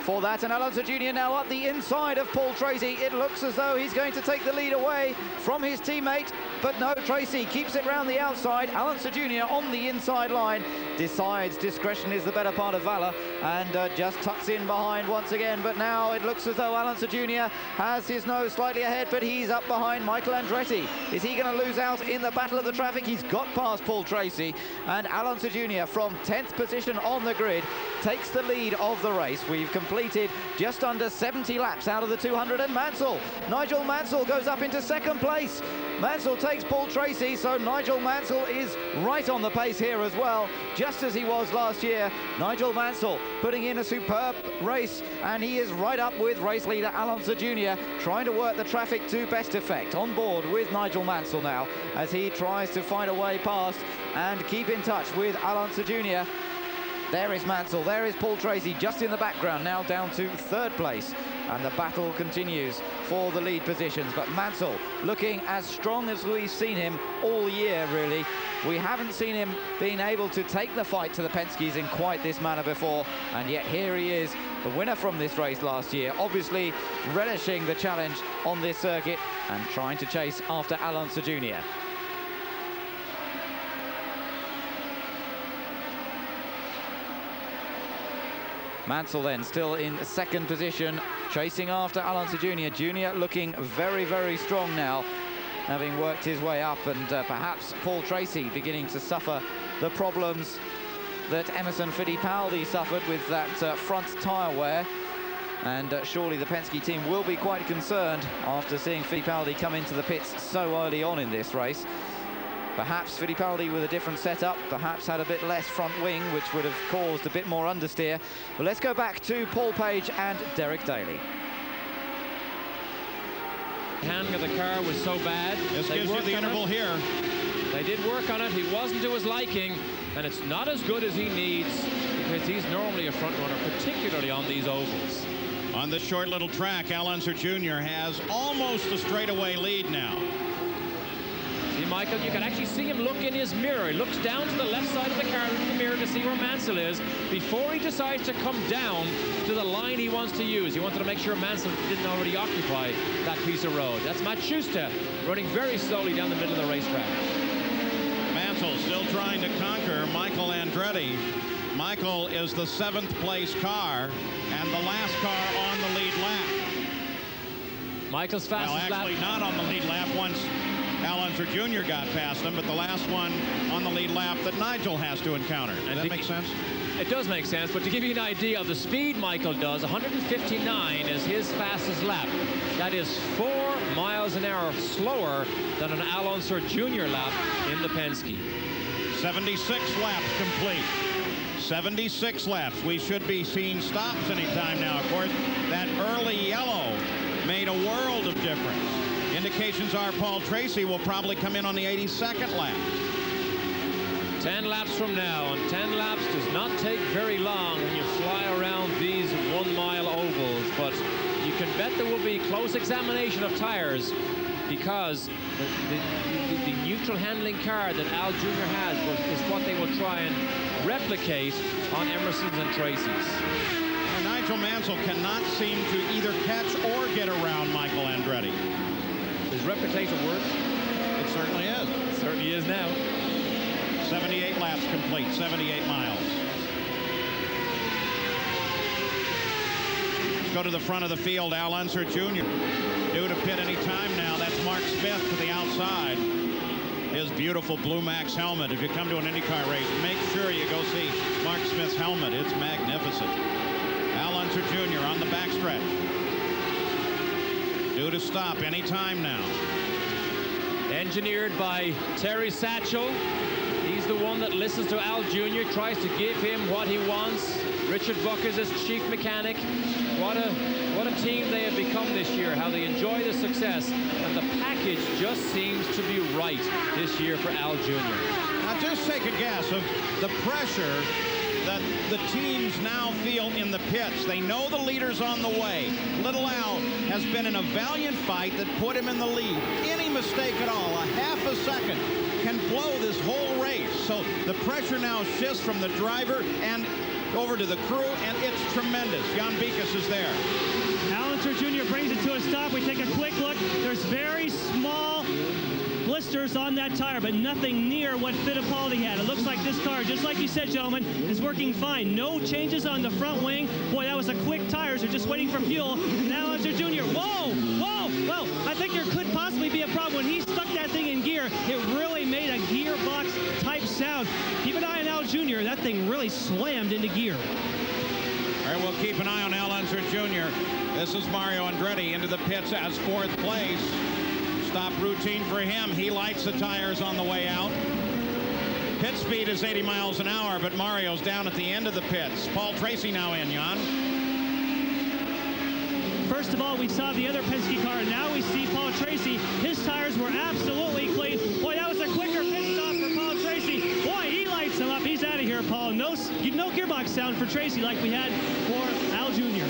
for that. And Alonso Jr. now up the inside of Paul Tracy. It looks as though he's going to take the lead away from his teammate, but no, Tracy keeps it round the outside. Alonso Jr. on the inside line decides discretion is the better part of valor, and just tucks in behind once again. But now it looks as though Alonso Jr. has his nose slightly ahead, but he's up behind Michael Andretti. Is he going to lose out in the battle of the traffic? He's got past Paul Tracy, and Alonso Jr. from 10th position on the grid takes the lead of the race. We've completed just under 70 laps out of the 200, and Nigel Mansell goes up into second place. Mansell takes Paul Tracy, so Nigel Mansell is right on the pace here as well, just as he was last year. Nigel Mansell putting in a superb race, and he is right up with race leader Alonso Jr., trying to work the traffic to best effect. On board with Nigel Mansell now, as he tries to find a way past and keep in touch with Alonso Jr. There is Mansell, there is Paul Tracy just in the background, now down to third place. And the battle continues for the lead positions. But Mansell looking as strong as we've seen him all year, really. We haven't seen him being able to take the fight to the Penskes in quite this manner before. And yet here he is, the winner from this race last year, obviously relishing the challenge on this circuit and trying to chase after Alonso Jr. Mansell then still in second position, chasing after Alonso Jr. Jr. looking very, very strong now, having worked his way up, and perhaps Paul Tracy beginning to suffer the problems that Emerson Fittipaldi suffered with that front tyre wear. And surely the Penske team will be quite concerned after seeing Fittipaldi come into the pits so early on in this race. Perhaps Fittipaldi with a different setup, perhaps had a bit less front wing, which would have caused a bit more understeer. But let's go back to Paul Page and Derek Daly. The handling of the car was so bad. This gives you the interval here. They did work on it. He wasn't to his liking, and it's not as good as he needs, because he's normally a front runner, particularly on these ovals. On this short little track, Alonso Jr. has almost a straightaway lead now. See, Michael, you can actually see him look in his mirror. He looks down to the left side of the car in the mirror to see where Mansell is before he decides to come down to the line he wants to use. He wanted to make sure Mansell didn't already occupy that piece of road. That's Matt Schuster running very slowly down the middle of the racetrack. Mansell still trying to conquer Michael Andretti. Michael is the 7th place car and the last car on the lead lap. Michael's fastest lap. Well, actually not on the lead lap once Alonso Jr. got past him, but the last one on the lead lap that Nigel has to encounter. Does that make sense? It does make sense, but to give you an idea of the speed Michael does, 159 is his fastest lap. That is 4 miles an hour slower than an Alonso Jr. lap in the Penske. 76 laps complete. 76 laps. We should be seeing stops anytime now. Of course, that early yellow made a world of difference. Indications are Paul Tracy will probably come in on the 82nd lap. 10 laps from now, and 10 laps does not take very long when you fly around these 1 mile ovals, but you can bet there will be close examination of tires, because the neutral handling car that Al Jr. has is what they will try and replicate on Emerson's and Tracy's. Nigel Mansell cannot seem to either catch or get around Michael Andretti. His reputation works. It certainly is. It certainly is now. 78 laps complete, 78 miles. Let's go to the front of the field. Al Unser Jr. due to pit any time now. That's Mark Smith to the outside. his beautiful Blue Max helmet. If you come to an IndyCar race, make sure you go see Mark Smith's helmet. It's magnificent. Al Unser Jr. on the backstretch. Due to stop any time now. Engineered by Terry Satchel. He's the one that listens to Al Jr., tries to give him what he wants. Richard Buck is his chief mechanic. What a team they have become this year, how they enjoy the success. And the package just seems to be right this year for Al Jr. Now just take a guess of the pressure that the teams now feel in the pits. They know the leader's on the way. Little Al has been in a valiant fight that put him in the lead. Any mistake at all, a half a second, can blow this whole race. So the pressure now shifts from the driver and over to the crew, and it's tremendous. Jan Bikas is there. Al Unser Jr. brings it to a stop. We take a quick look. There's very small blisters on that tire, but nothing near what Fittipaldi had. It looks like this car, just like you said, gentlemen, is working fine. No changes on the front wing. Boy, that was a quick tire, so just waiting for fuel. Now Unser Jr. Whoa! Whoa! Well, I think there could possibly be a problem. When he stuck that thing in gear, it really made a gearbox-type sound. Keep an eye on Al Jr. That thing really slammed into gear. All right, we'll keep an eye on Al Unser Jr. This is Mario Andretti into the pits as fourth place. Stop routine for him. He lights the tires on the way out. Pit speed is 80 miles an hour, but Mario's down at the end of the pits. Paul Tracy now in, Jan. First of all, we saw the other Penske car. Now we see Paul Tracy. His tires were absolutely clean. Boy, that was a quicker pit stop for Paul Tracy. Boy, he lights them up. He's out of here, Paul. No gearbox sound for Tracy like we had for Al Jr.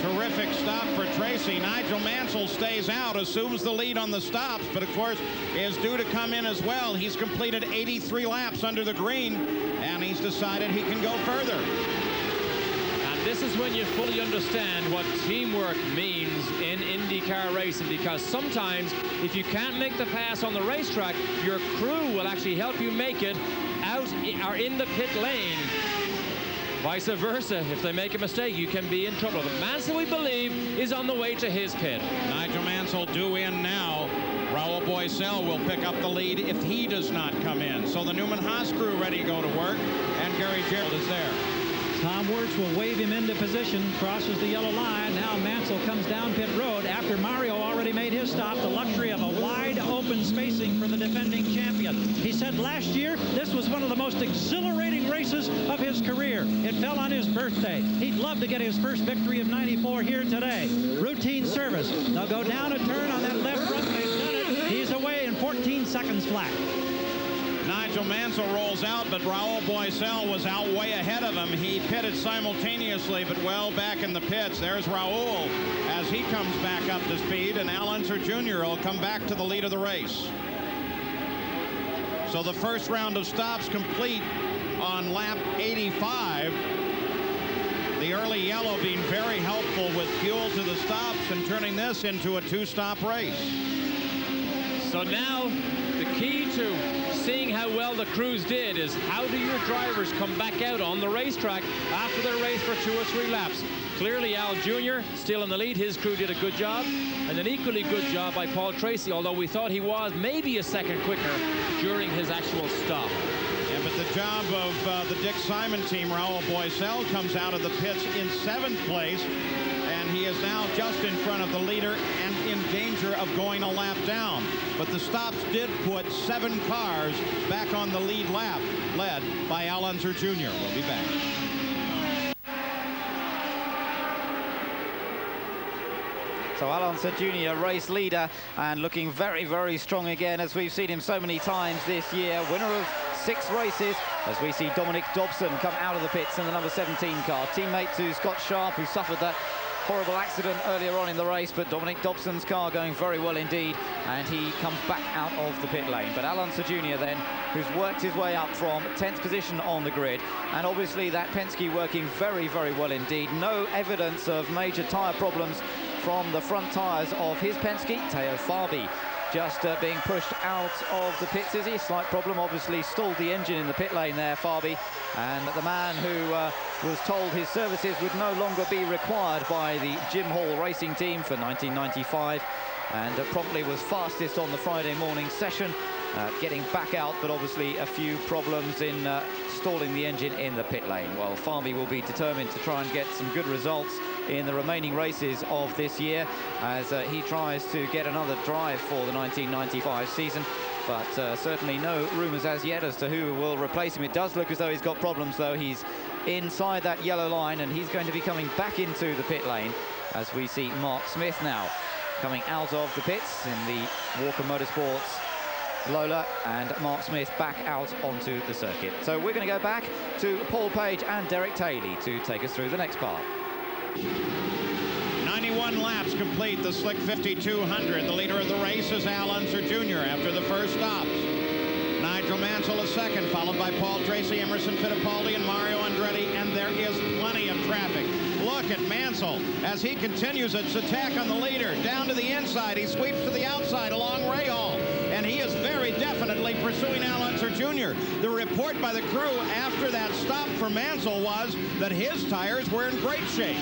Terrific stop for Tracy. Nigel Mansell stays out, assumes the lead on the stops, but of course is due to come in as well. He's completed 83 laps under the green, and he's decided he can go further. And this is when you fully understand what teamwork means in IndyCar racing, because sometimes if you can't make the pass on the racetrack, your crew will actually help you make it out or in the pit lane. Vice versa, if they make a mistake, you can be in trouble. But Mansell, we believe, is on the way to his pit. Nigel Mansell due in now. Raul Boesel will pick up the lead if he does not come in. So the Newman Haas crew ready to go to work, and Gary Gerald is there. Tom Wirtz will wave him into position, crosses the yellow line. Now Mansell comes down pit road after Mario already made his stop. The luxury of a wide open spacing for the defending champion. He said last year this was one of the most exhilarating races of his career. It fell on his birthday. He'd love to get his first victory of '94 here today. Routine service. They'll go down a turn on that left front. They've done it. He's away in 14 seconds flat. Nigel Mansell rolls out, but Raul Boesel was out way ahead of him. He pitted simultaneously, but well back in the pits. There's Raul as he comes back up to speed, and Al Unser Jr. will come back to the lead of the race. So the first round of stops complete on lap 85. The early yellow being very helpful with fuel to the stops and turning this into a two-stop race. So now the key to seeing how well the crews did is how do your drivers come back out on the racetrack after their race for 2 or 3 laps. Clearly Al Jr. still in the lead. His crew did a good job, and an equally good job by Paul Tracy, although we thought he was maybe a second quicker during his actual stop. Yeah, but the job of the Dick Simon team, Raul Boesel, comes out of the pits in 7th place, and he is now just in front of the leader and in danger of going a lap down. But the stops did put 7 cars back on the lead lap, led by Al Unser Jr. We'll be back. So Al Unser Jr., race leader, and looking very, very strong again, as we've seen him so many times this year. Winner of 6 races, as we see Dominic Dobson come out of the pits in the number 17 car. Teammate to Scott Sharp, who suffered that horrible accident earlier on in the race, but Dominic Dobson's car going very well indeed, and he comes back out of the pit lane. But Al Unser Jr. then, who's worked his way up from 10th position on the grid, and obviously that Penske working very, very well indeed. No evidence of major tyre problems from the front tyres of his Penske. Teo Fabi just being pushed out of the pits. Is he? Slight problem, obviously stalled the engine in the pit lane there, Fabi. And the man who was told his services would no longer be required by the Jim Hall racing team for 1995 and probably was fastest on the Friday morning session, getting back out, but obviously a few problems in stalling the engine in the pit lane. Well, Farmy will be determined to try and get some good results in the remaining races of this year as he tries to get another drive for the 1995 season. But certainly no rumours as yet as to who will replace him. It does look as though he's got problems, though. He's inside that yellow line, and he's going to be coming back into the pit lane as we see Mark Smith now coming out of the pits in the Walker Motorsports Lola, and Mark Smith back out onto the circuit. So we're going to go back to Paul Page and Derek Taylor to take us through the next part. 91 laps complete the Slick 5200. The leader of the race is Al Unser Jr. after the first stops. Nigel Mansell is second, followed by Paul Tracy, Emerson Fittipaldi, and Mario Andretti, and there is plenty of traffic. Look at Mansell as he continues its attack on the leader. Down to the inside, he sweeps to the outside along Ray Hall, and he is very definitely pursuing Al Unser Jr. The report by the crew after that stop for Mansell was that his tires were in great shape.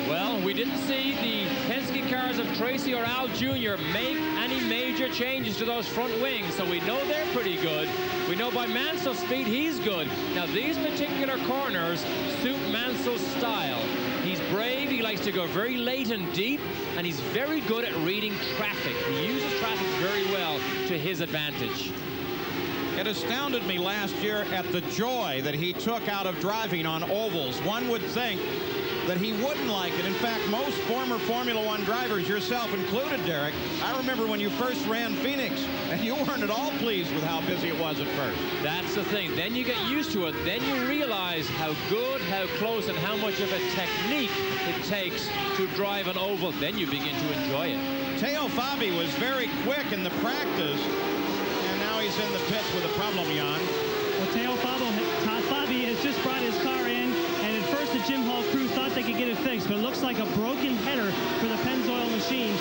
Well, we didn't see the Penske cars of Tracy or Al Jr. make any major changes to those front wings, so we know they're pretty good. We know by Mansell's speed, he's good. Now, these particular corners suit Mansell's style. He's brave, he likes to go very late and deep, and he's very good at reading traffic. He uses traffic very well to his advantage. It astounded me last year at the joy that he took out of driving on ovals. One would think that he wouldn't like it. In fact, most former Formula One drivers, yourself included, Derek, I remember when you first ran Phoenix, and you weren't at all pleased with how busy it was at first. That's the thing. Then you get used to it. Then you realize how good, how close, and how much of a technique it takes to drive an oval. Then you begin to enjoy it. Teo Fabi was very quick in the practice, and now he's in the pits with a problem, Jan. Well, Teo Fabi has just brought his car in, and at first the Jim Hall crew thought they could get it fixed, but it looks like a broken header for the Pennzoil machine.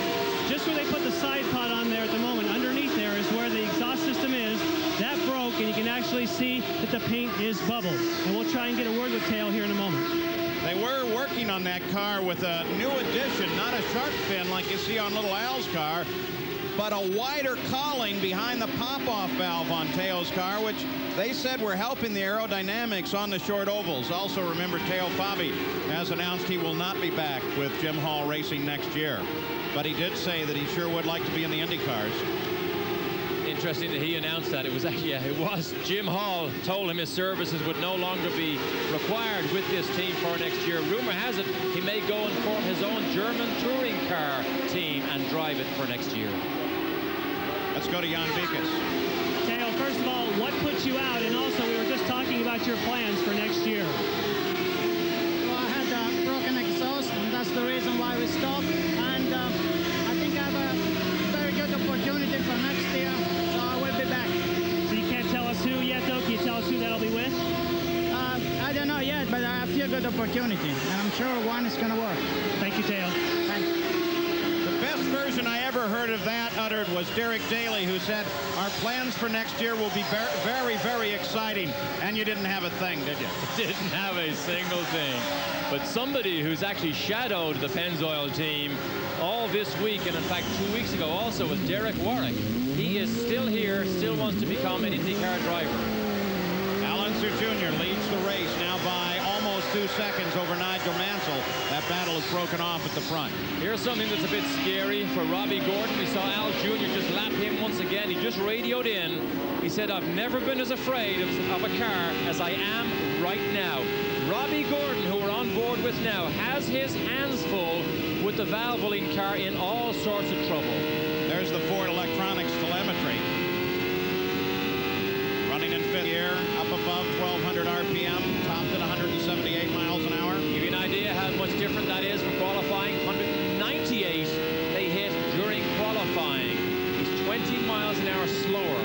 Just where they put the side pod on there at the moment, underneath there is where the exhaust system is. That broke, and you can actually see that the paint is bubbled. And we'll try and get a word with Teo here in a moment. They were working on that car with a new addition, not a shark fin like you see on Little Al's car, but a wider cowling behind the pop-off valve on Teo's car, which they said were helping the aerodynamics on the short ovals. Also, remember, Teo Fabi has announced he will not be back with Jim Hall Racing next year. But he did say that he sure would like to be in the IndyCars. Interesting that he announced that. It was actually, yeah, it was Jim Hall told him his services would no longer be required with this team for next year. Rumor has it he may go and form his own German touring car team and drive it for next year. Let's go to Jan Vikas. Teo, first of all, what put you out? And also, we were just talking about your plans for next year. Well, I had a broken exhaust, and that's the reason why we stopped. And I think I have a very good opportunity for next year, so I will be back. So you can't tell us who yet, though? Can you tell us who that'll be with? I don't know yet, but I feel good opportunity, and I'm sure one is going to work. Thank you, Teo. Thanks. The best version I ever heard of that uttered was Derek Daly, who said, our plans for next year will be very, very exciting. And you didn't have a thing, did you? Didn't have a single thing. But somebody who's actually shadowed the Pennzoil team all this week, and in fact 2 weeks ago also, was Derek Warwick. He is still here, still wants to become an IndyCar driver. Al Unser Jr. leads the race now by almost 2 seconds over Nigel Mansell. That battle is broken off at the front. Here's something that's a bit scary for Robbie Gordon. We saw Al Jr. just lap him once again. He just radioed in. He said, I've never been as afraid of a car as I am right now. Robbie Gordon, who we're on board with now, has his hands full with the Valvoline car in all sorts of trouble. There's the Ford Electronics telemetry. Running in fifth gear, up above 1,200 RPM, topped at 178 miles an hour. Give you an idea how much different that is from qualifying. 198 they hit during qualifying. He's 20 miles an hour slower.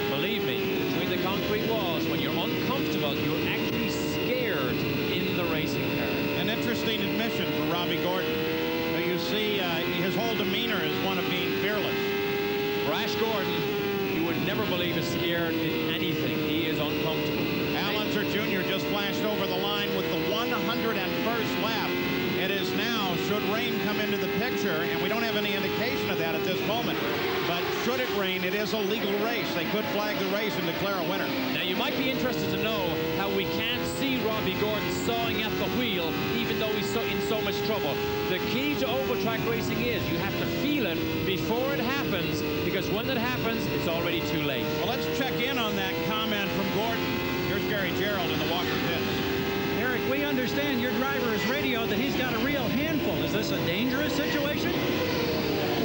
Believe me, between the concrete walls, when you're uncomfortable, you're actually scared in the racing car. An interesting admission for Robbie Gordon. You see, his whole demeanor is one of being fearless. Brash Gordon, you would never believe is scared in anything. He is uncomfortable. Al Unser Jr. just flashed over the line with the 101st lap. It is now, should rain come into the picture, and we don't have any indication of that at this moment, but should it rain, it is a legal race. They could flag the race and declare a winner. Now, you might be interested to know how we can't see Robbie Gordon sawing at the wheel, even though he's in so much trouble. The key to oval track racing is you have to feel it before it happens, because when that happens, it's already too late. Well, let's check in on that comment from Gordon. Here's Gary Gerald in the Walker pits. Eric, we understand your driver has radioed that he's got a real handful. Is this a dangerous situation?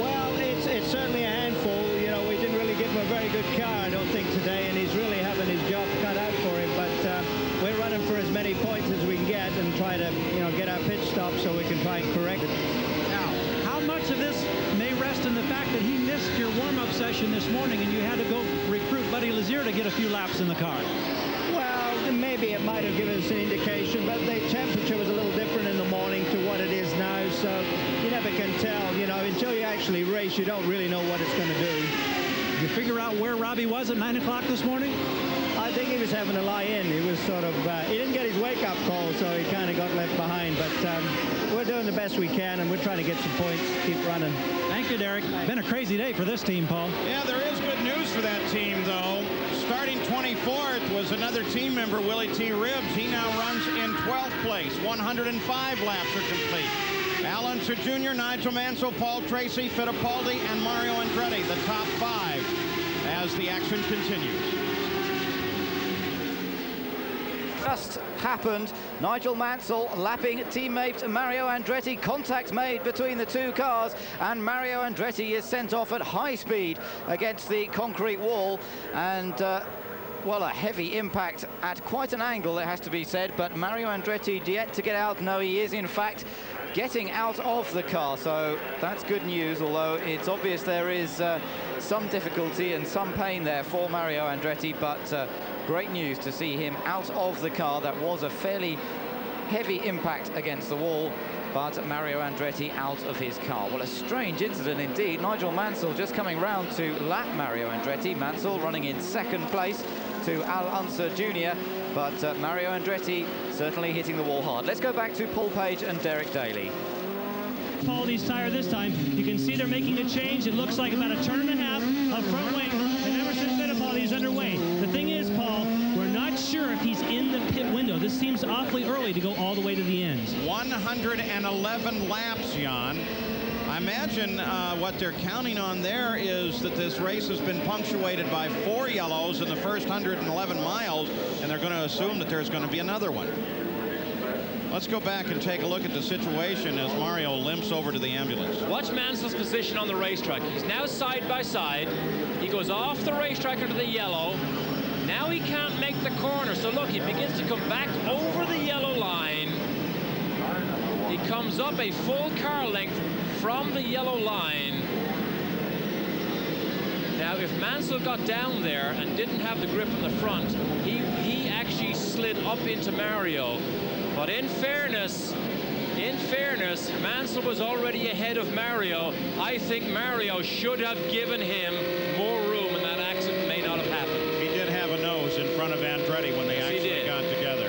Well, it's certainly a handful. You know, we didn't really give him a very good car, I don't think, today, and he's really having his job cut out for him. But we're running for as many points as we can get and try to, you know, get our pit stop so we can try and correct it. Now, how much of this may rest in the fact that he missed your warm-up session this morning and you had to go recruit Buddy Lazier to get a few laps in the car? Well, maybe it might have given us an indication, but the temperature was a little different in the morning to what it is now, so you never can tell. You know, until you actually race, you don't really know what it's going to do. Did you figure out where Robbie was at 9 o'clock this morning? I think he was having a lie-in. He was sort of, he didn't get his wake-up call, so he kind of got left behind. But we're doing the best we can, and we're trying to get some points, keep running. Thank you, Derek. Been a crazy day for this team, Paul. Yeah, there is good news for that team, though. Starting 24th was another team member, Willie T. Ribbs. He now runs in 12th place. 105 laps are complete. Al Unser Jr., Nigel Mansell, Paul Tracy, Fittipaldi, and Mario Andretti, the top 5 as the action continues. Just happened. Nigel Mansell lapping teammate Mario Andretti. Contact made between the two cars, and Mario Andretti is sent off at high speed against the concrete wall, and well, a heavy impact at quite an angle, it has to be said, but Mario Andretti yet to get out. No, he is in fact getting out of the car, so that's good news, although it's obvious there is some difficulty and some pain there for Mario Andretti, but great news to see him out of the car. That was a fairly heavy impact against the wall, but Mario Andretti out of his car. Well, a strange incident indeed. Nigel Mansell just coming round to lap Mario Andretti. Mansell running in second place to Al Unser Jr., but Mario Andretti certainly hitting the wall hard. Let's go back to Paul Page and Derek Daly. Fittipaldi's tire this time. You can see they're making a change. It looks like about a turn and a half of front wing, and Emerson Fittipaldi's underway. The thing is, Paul, we're not sure if he's in the pit window. This seems awfully early to go all the way to the end. 111 laps, Jan. I imagine what they're counting on there is that this race has been punctuated by 4 yellows in the first 111 miles, and they're going to assume that there's going to be another one. Let's go back and take a look at the situation as Mario limps over to the ambulance. Watch Mansell's position on the racetrack. He's now side by side. He goes off the racetrack into the yellow. Now he can't make the corner. So look, he begins to come back over the yellow line. He comes up a full car length from the yellow line. Now, if Mansell got down there and didn't have the grip in the front, he actually slid up into Mario. But in fairness, Mansell was already ahead of Mario. I think Mario should have given him more room, and that accident may not have happened. He did have a nose in front of Andretti when they actually got together.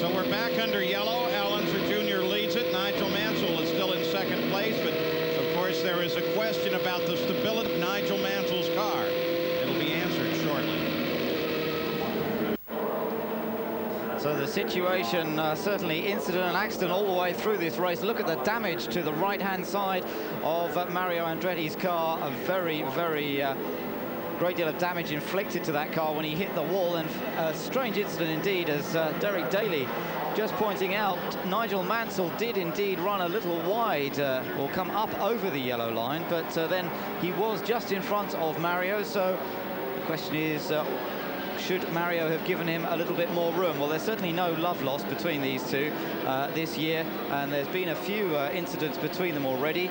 So we're back under yellow. Al Unser Jr. leads it. Nigel Mansell is still in second place, but of course there is a question about the stability of Nigel Mansell's car. It'll be answered shortly. So the situation, certainly incident and accident all the way through this race. Look at the damage to the right-hand side of Mario Andretti's car. A very, very great deal of damage inflicted to that car when he hit the wall, and a strange incident indeed, as Derek Daly just pointing out. Nigel Mansell did indeed run a little wide, or come up over the yellow line, but then he was just in front of Mario. So the question is, should Mario have given him a little bit more room? Well, there's certainly no love lost between these two this year, and there's been a few incidents between them already.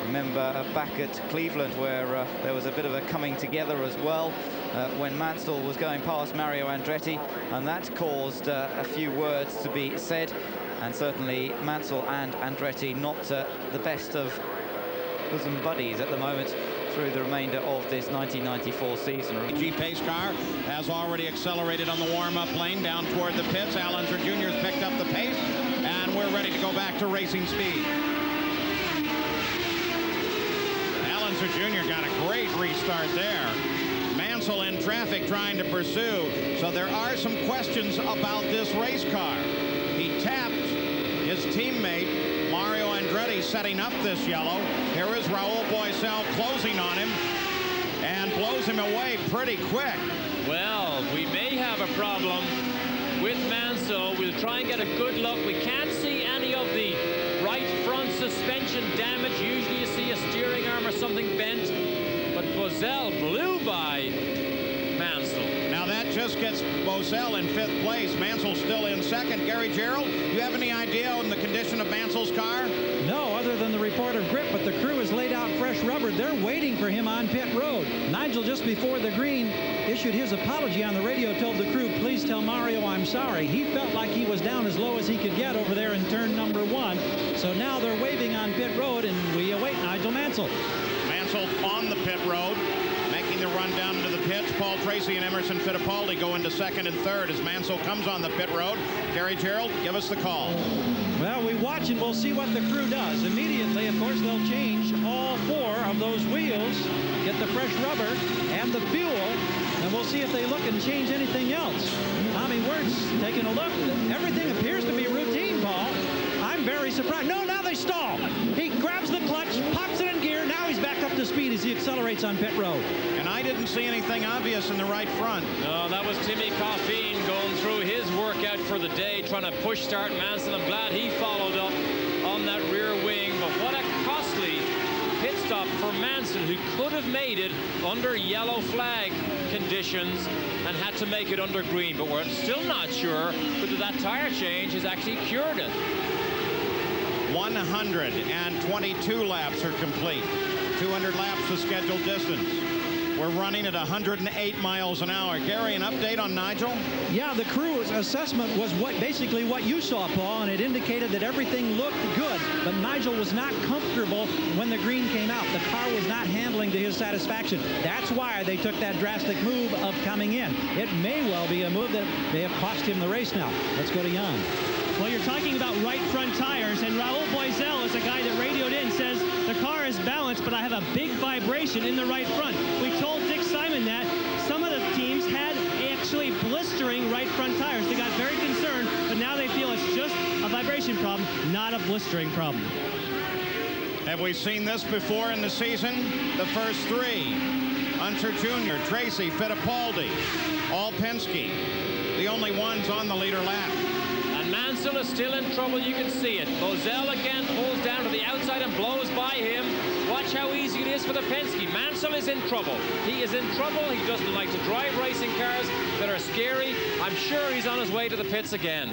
Remember back at Cleveland, where there was a bit of a coming together as well when Mansell was going past Mario Andretti, and that caused a few words to be said, and certainly Mansell and Andretti not the best of bosom buddies at the moment through the remainder of this 1994 season. G pace car has already accelerated on the warm-up lane down toward the pits. Al Unser Jr. has picked up the pace, and and we're ready to go back to racing speed. Allenser Jr. got a great restart there. Mansell in traffic trying to pursue. So there are some questions about this race car. He tapped his teammate Mario Andretti setting up this yellow. Here is Raul Boesel closing on him and blows him away pretty quick. Well, we may have a problem with Mansell. We'll try and get a good look. We can't see any of the right front suspension damage. Usually you see a steering arm or something bent, but Boesel blew by Mansell. Now that just gets Boesel in 5th place. Mansell still in 2nd. Gary Gerald, you have any idea on the condition of Mansell's car? No, other than the report of grip, but the crew has laid out fresh rubber. They're waiting for him on pit road. Nigel, just before the green, issued his apology on the radio, told the crew, please tell Mario I'm sorry. He felt like he was down as low as he could get over there in turn number 1. So now they're waving on pit road, and we await Nigel Mansell. Mansell on the pit road, making the run down to the pits. Paul Tracy and Emerson Fittipaldi go into 2nd and 3rd as Mansell comes on the pit road. Gary Gerald, give us the call. Well, we watch and we'll see what the crew does. Immediately, of course, they'll change all 4 of those wheels, get the fresh rubber and the fuel, and we'll see if they look and change anything else. Tommy Wirtz taking a look. Everything appears to be routine, Paul. I'm very surprised. No, now they stall. He grabs the clutch, pops it in gear. Now he's back up to speed as he accelerates on pit road. And I didn't see anything obvious in the right front. No, that was Timmy Coffeen going through his workout for the day, trying to push start Mansell. I'm glad he followed up on that rear wing. But what a costly pit stop for Mansell, who could have made it under yellow flag conditions and had to make it under green. But we're still not sure whether that tire change has actually cured it. 122 laps are complete. 200 laps the scheduled distance. We're running at 108 miles an hour. Gary, an update on Nigel? Yeah, the crew's assessment was basically what you saw, Paul, and it indicated that everything looked good, but Nigel was not comfortable when the green came out. The car was not handling to his satisfaction. That's why they took that drastic move of coming in. It may well be a move that may have cost him the race now. Let's go to Jan. Well, you're talking about right front tires, and Raul Boesel is a guy that radioed in, says the car is balanced, but I have a big vibration in the right front. We told Dick Simon that some of the teams had actually blistering right front tires. They got very concerned, but now they feel it's just a vibration problem, not a blistering problem. Have we seen this before in the season? The first 3. Unser Jr., Tracy, Fittipaldi, all Penske. The only ones on the leader lap. Mansell is still in trouble. You can see it. Boesel again pulls down to the outside and blows by him. Watch how easy it is for the Penske. Mansell is in trouble. He is in trouble. He doesn't like to drive racing cars that are scary. I'm sure he's on his way to the pits again.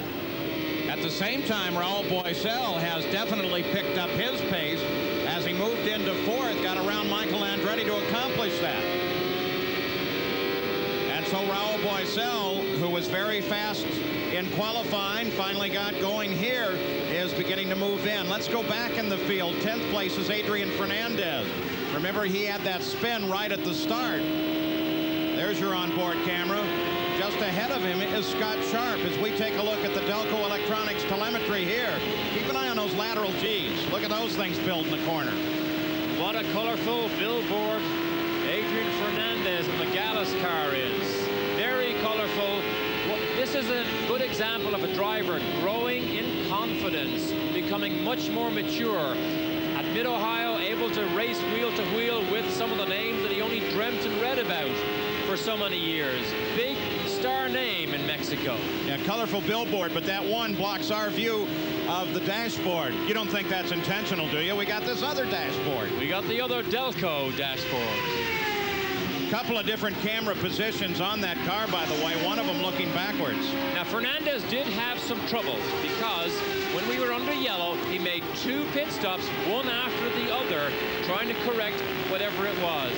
At the same time, Raul Boesel has definitely picked up his pace as he moved into 4th, got around Michael Andretti to accomplish that. And so Raul Boesel, who was very fast in qualifying, finally got going here, is beginning to move in. Let's go back in the field. 10th place is Adrian Fernandez. Remember, he had that spin right at the start. There's your onboard camera. Just ahead of him is Scott Sharp as we take a look at the Delco Electronics telemetry here. Keep an eye on those lateral G's. Look at those things built in the corner. What a colorful billboard Adrian Fernandez and the Gallus car is. Very colorful. This is a good example of a driver growing in confidence, becoming much more mature. At Mid-Ohio, able to race wheel to wheel with some of the names that he only dreamt and read about for so many years. Big star name in Mexico. Yeah, colorful billboard, but that one blocks our view of the dashboard. You don't think that's intentional, do you? We got this other dashboard. We got the other Delco dashboard. Couple of different camera positions on that car, by the way, one of them looking backwards. Now, Fernandez did have some troubles because when we were under yellow, he made 2 pit stops, one after the other, trying to correct whatever it was.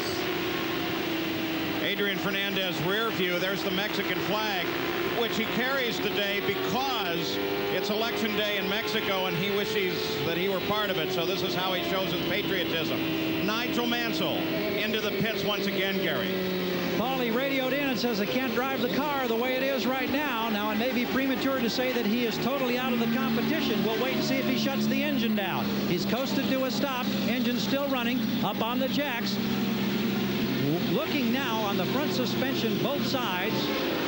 Adrian Fernandez rear view. There's the Mexican flag, which he carries today because it's election day in Mexico and he wishes that he were part of it. So this is how he shows his patriotism. Nigel Mansell into the pits once again, Gary. Paulie radioed in and says, I can't drive the car the way it is right now. Now, it may be premature to say that he is totally out of the competition. We'll wait and see if he shuts the engine down. He's coasted to a stop. Engine still running up on the jacks. Looking now on the front suspension, both sides.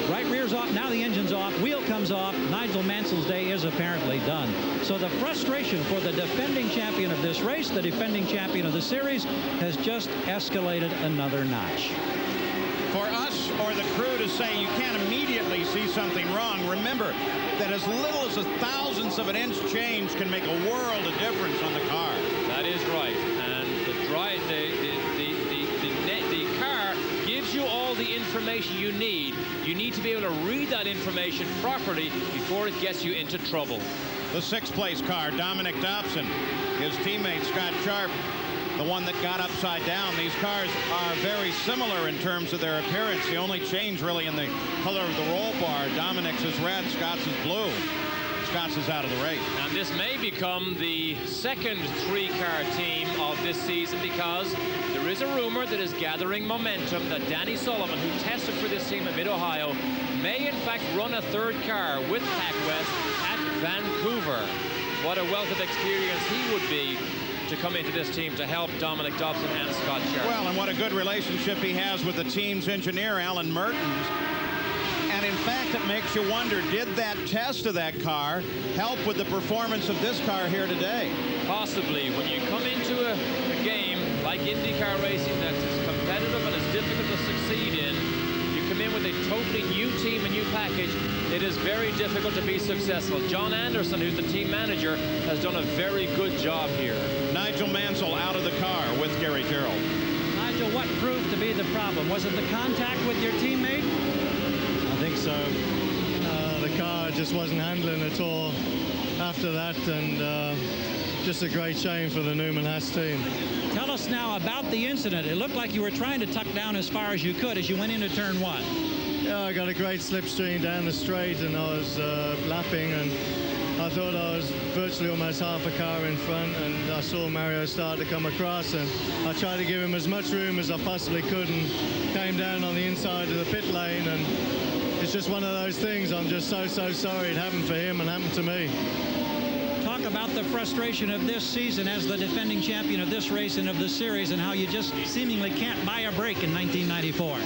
Right rear's off. Now the engine's off. Wheel comes off. Nigel Mansell's day is apparently done. So the frustration for the defending champion of this race, the defending champion of the series, has just escalated another notch. For us or the crew to say you can't immediately see something wrong, remember that as little as a thousandth of an inch change can make a world of difference on the car. That is right. And the car gives you all the information you need. You need to be able to read that information properly before it gets you into trouble. The sixth-place car, Dominic Dobson, his teammate Scott Sharp, the one that got upside down. These cars are very similar in terms of their appearance. The only change really in the color of the roll bar. Dominic's is red, Scott's is blue. Scott's is out of the race. And this may become the second three-car team of this season, because there is a rumor that is gathering momentum that Danny Sullivan, who tested for this team at Mid-Ohio, may in fact run a third car with PacWest at Vancouver. What a wealth of experience he would be to come into this team to help Dominic Dobson and Scott Sharp. Well, and what a good relationship he has with the team's engineer, Alan Mertens. And in fact, it makes you wonder, did that test of that car help with the performance of this car here today? Possibly. When you come into a game like IndyCar racing that's as competitive and as difficult to succeed in, you come in with a totally new team, a new package, it is very difficult to be successful. John Anderson, who's the team manager, has done a very good job here. Nigel Mansell out of the car with Gary Gerald. Nigel, what proved to be the problem? Was it the contact with your teammate? I think so. The car just wasn't handling at all after that, and just a great shame for the Newman Haas team. Tell us now about the incident. It looked like you were trying to tuck down as far as you could as you went into turn one. Yeah, I got a great slipstream down the straight, and I was lapping, and I thought I was virtually almost half a car in front, and I saw Mario start to come across, and I tried to give him as much room as I possibly could, and came down on the inside of the pit lane, and it's just one of those things. I'm just so sorry it happened for him and happened to me. Talk about the frustration of this season as the defending champion of this race and of the series, and how you just seemingly can't buy a break in 1994.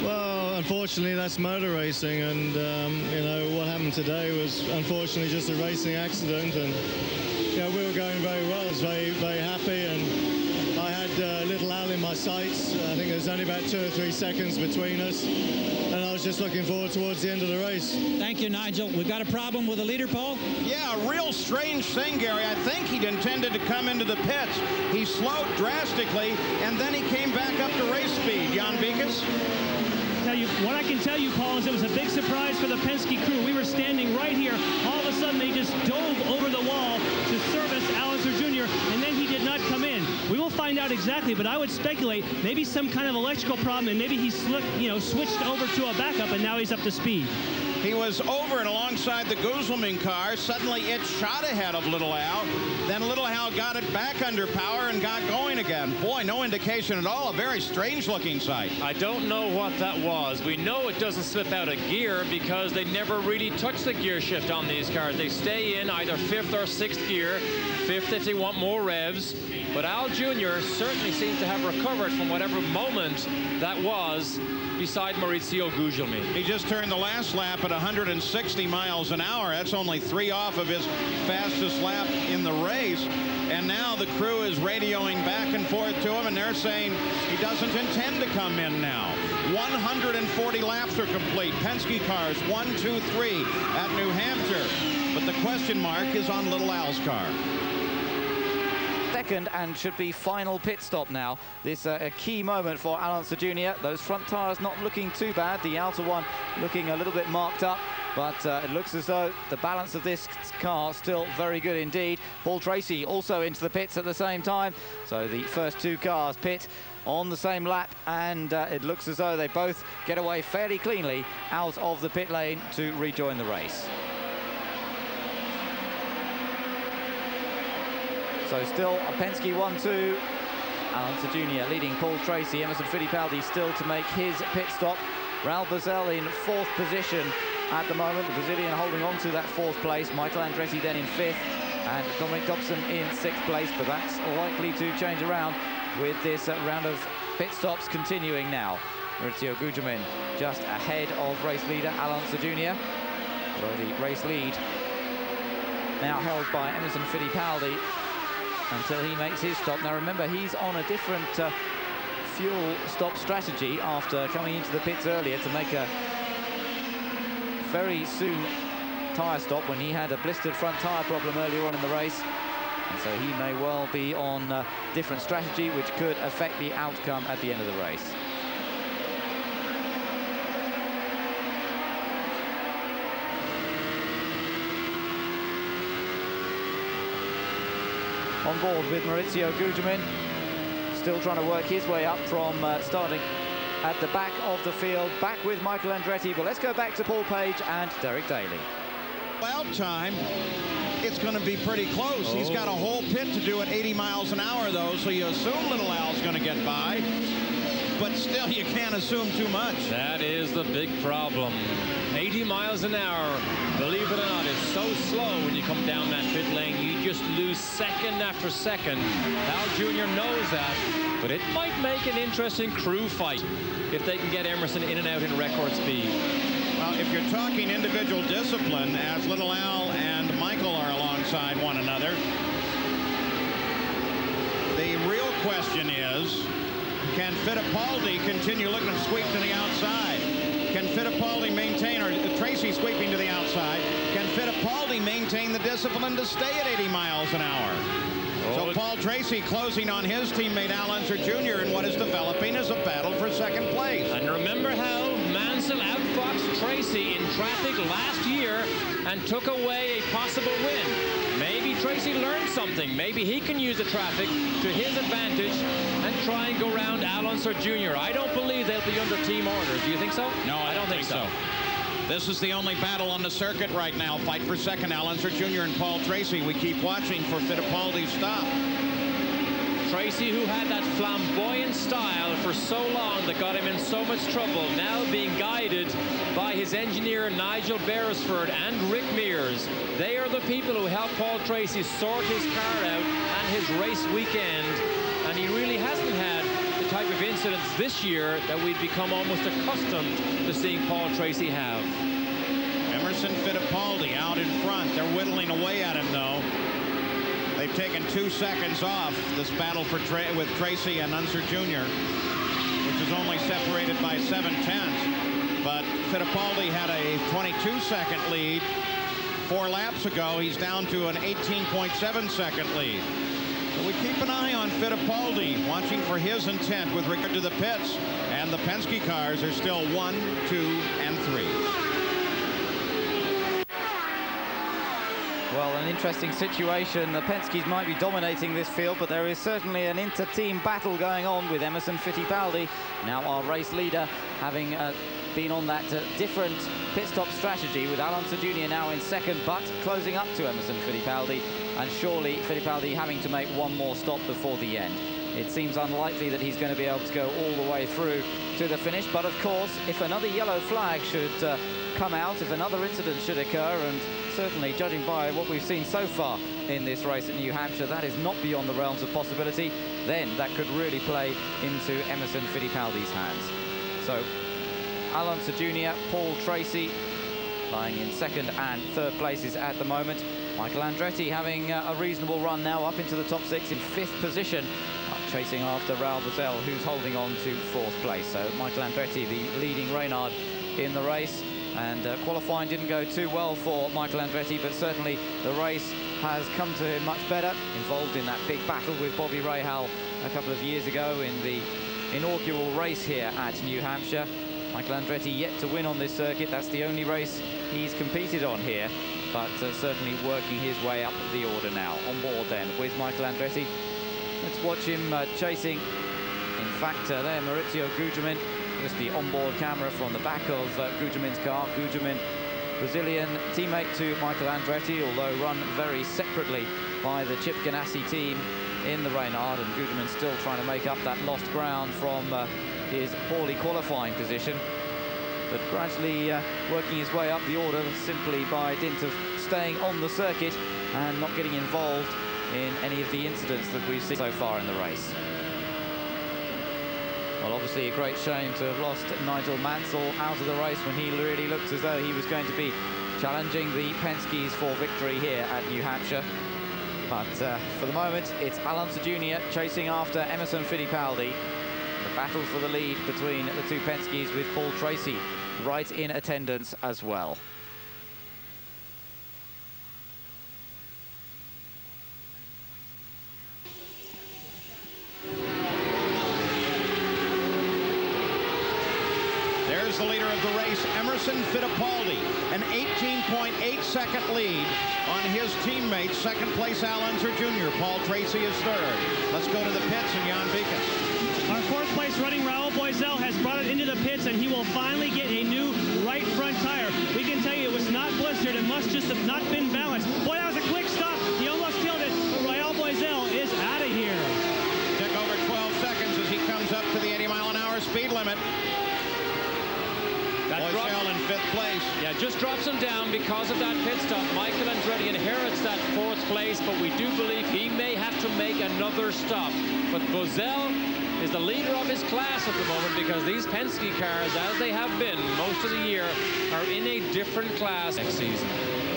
Well, unfortunately, that's motor racing, and you know, what happened today was unfortunately just a racing accident, and yeah, we were going very well. I was very happy, and I had little Al in my sights. I think there was only about 2 or 3 seconds between us, and I was just looking forward towards the end of the race. Thank you, Nigel. We've got a problem with the leader, Paul? Yeah, a real strange thing, Gary. I think he'd intended to come into the pits. He slowed drastically, and then he came back up to race speed. Jan Beekes? What I can tell you, Paul, is it was a big surprise for the Penske crew. We were standing right here. All of a sudden, they just dove over the wall to service Allister Jr., and then he did not come in. We will find out exactly, but I would speculate maybe some kind of electrical problem, and maybe he switched over to a backup, and now he's up to speed. He was over and alongside the Guzman car. Suddenly it shot ahead of Little Al. Then Little Al got it back under power and got going again. Boy, no indication at all. A very strange looking sight. I don't know what that was. We know it doesn't slip out of gear because they never really touch the gear shift on these cars. They stay in either 5th or 6th gear. 5th if they want more revs. But Al Jr. certainly seems to have recovered from whatever moment that was beside Maurizio Gugelmin. He just turned the last lap at 160 miles an hour. That's only 3 off of his fastest lap in the race. And now the crew is radioing back and forth to him, and they're saying he doesn't intend to come in now. 140 laps are complete. Penske cars 1, 2, 3 at New Hampshire. But the question mark is on Little Al's car. Second and should be final pit stop now. This a key moment for Alonso Jr. Those front tires not looking too bad. The outer one looking a little bit marked up, but it looks as though the balance of this car still very good indeed. Paul Tracy also into the pits at the same time. So the first 2 cars pit on the same lap, and it looks as though they both get away fairly cleanly out of the pit lane to rejoin the race. So still a Penske 1-2 Alonso Jr. leading Paul Tracy. Emerson Fittipaldi still to make his pit stop. Raul Boesel in 4th position at the moment. The Brazilian holding on to that 4th place. Michael Andretti then in 5th. And Dominic Dobson in 6th place. But that's likely to change around with this round of pit stops continuing now. Maurizio Gugelmin just ahead of race leader Alonso Jr. Although the race lead now held by Emerson Fittipaldi until he makes his stop. Now remember, he's on a different fuel stop strategy after coming into the pits earlier to make a very soon tyre stop when he had a blistered front tyre problem earlier on in the race. And so he may well be on a different strategy, which could affect the outcome at the end of the race. On board with Maurizio Gugelmin, still trying to work his way up from starting at the back of the field, back with Michael Andretti. But let's go back to Paul Page and Derek Daly. Well, time, it's going to be pretty close. He's got a whole pit to do at 80 miles an hour, though, so you assume Little Al's going to get by. But still, you can't assume too much. That is the big problem. 80 miles an hour, believe it or not, is so slow when you come down that pit lane. You just lose second after second. Al Jr. knows that, but it might make an interesting crew fight if they can get Emerson in and out in record speed. Well, if you're talking individual discipline, as Little Al and Michael are alongside one another, the real question is, can Fittipaldi continue looking to sweep to the outside? Can Fittipaldi maintain, or Tracy sweeping to the outside, can Fittipaldi maintain the discipline to stay at 80 miles an hour? So Paul Tracy closing on his teammate Al Unser Jr. in what is developing as a battle for second place. And remember how Mansell outfoxed Tracy in traffic last year and took away a possible win. Maybe Tracy learned something. Maybe he can use the traffic to his advantage and try and go around Al Unser Jr. I don't believe they'll be under team orders. Do you think so? No, I don't think so. This is the only battle on the circuit right now. Fight for second, Al Unser Jr. and Paul Tracy. We keep watching for Fittipaldi's stop. Tracy, who had that flamboyant style for so long that got him in so much trouble, now being guided by his engineer Nigel Beresford and Rick Mears. They are the people who helped Paul Tracy sort his car out and his race weekend. And he really hasn't had the type of incidents this year that we've become almost accustomed to seeing Paul Tracy have. Emerson Fittipaldi out in front. They're whittling away at him, though. They've taken 2 seconds off this battle for with Tracy and Unser Jr., which is only separated by 7/10. But Fittipaldi had a 22-second lead 4 laps ago. He's down to an 18.7-second lead. So we keep an eye on Fittipaldi, watching for his intent with regard to the pits. And the Penske cars are still 1, 2, and 3. Well, an interesting situation. The Penske's might be dominating this field, but there is certainly an inter-team battle going on with Emerson Fittipaldi, now our race leader, having been on that different pit stop strategy with Al Unser Jr. now in second, but closing up to Emerson Fittipaldi, and surely Fittipaldi having to make one more stop before the end. It seems unlikely that he's going to be able to go all the way through to the finish, but of course, if another yellow flag should come out, if another incident should occur, and certainly judging by what we've seen so far in this race at New Hampshire, that is not beyond the realms of possibility, then that could really play into Emerson Fittipaldi's hands. So Al Unser Jr., Paul Tracy lying in second and third places at the moment. Michael Andretti having a reasonable run now up into the top 6 in 5th position, chasing after Raul Boesel, who's holding on to 4th place. So Michael Andretti, the leading Reynard in the race. And qualifying didn't go too well for Michael Andretti, but certainly the race has come to him much better. Involved in that big battle with Bobby Rahal a couple of years ago in the inaugural race here at New Hampshire. Michael Andretti yet to win on this circuit. That's the only race he's competed on here, but certainly working his way up the order now. On board then with Michael Andretti. Let's watch him chasing. In fact, there Maurizio Gugelmin. Just the onboard camera from the back of Gugelmin's car. Gugelmin, Brazilian teammate to Michael Andretti, although run very separately by the Chip Ganassi team. in the Reynard, and Guterman still trying to make up that lost ground from his poorly qualifying position, but gradually working his way up the order simply by dint of staying on the circuit and not getting involved in any of the incidents that we've seen so far in the race. Well, obviously a great shame to have lost Nigel Mansell out of the race when he really looked as though he was going to be challenging the Penske's for victory here at New Hampshire. But for the moment, it's Alonso Jr. chasing after Emerson Fittipaldi. The battle for the lead between the two Penske's, with Paul Tracy right in attendance as well. There's the leader of the race, Emerson Fittipaldi, an 18.8-second lead on his teammates. Second place, Al Unser Jr. Paul Tracy is third. Let's go to the pits and Jan Beekes. Our fourth place running Raul Boisel has brought it into the pits, and he will finally get a new right front tire. We can tell you it was not blistered and must just have not been balanced. Boy, that was a quick stop. He almost killed it, but Raul Boisel is out of here. Took over 12 seconds as he comes up to the 80-mile-an-hour speed limit. Boisel in fifth place. Yeah, just drops him down because of that pit stop. Michael Andretti inherits that fourth place, but we do believe he may have to make another stop. But Boisel is the leader of his class at the moment, because these Penske cars, as they have been most of the year, are in a different class next season.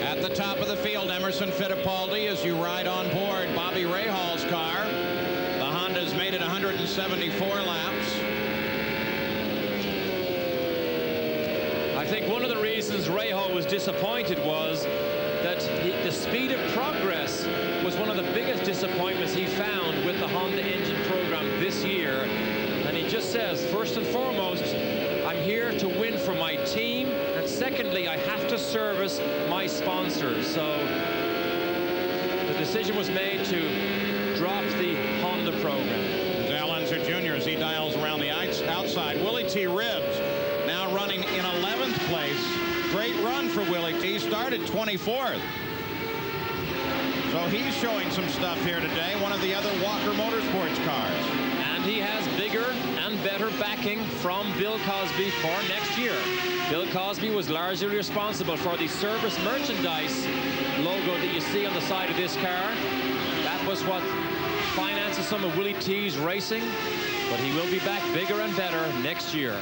At the top of the field, Emerson Fittipaldi, as you ride on board Bobby Rahal's car. The Honda's made it 174 laps. I think one of the reasons Rahal was disappointed was that the speed of progress was one of the biggest disappointments he found with the Honda engine program this year. And he just says, first and foremost, I'm here to win for my team, and secondly, I have to service my sponsors. So the decision was made to drop the Honda program. As Al Unser Jr., as he dials around the outside, Willie T. Ribbs now running in 11th place. Great run for Willie T. Started 24th. So he's showing some stuff here today. One of the other Walker Motorsports cars. And he has bigger and better backing from Bill Cosby for next year. Bill Cosby was largely responsible for the service merchandise logo that you see on the side of this car. That was what finances some of Willie T's racing. But he will be back bigger and better next year.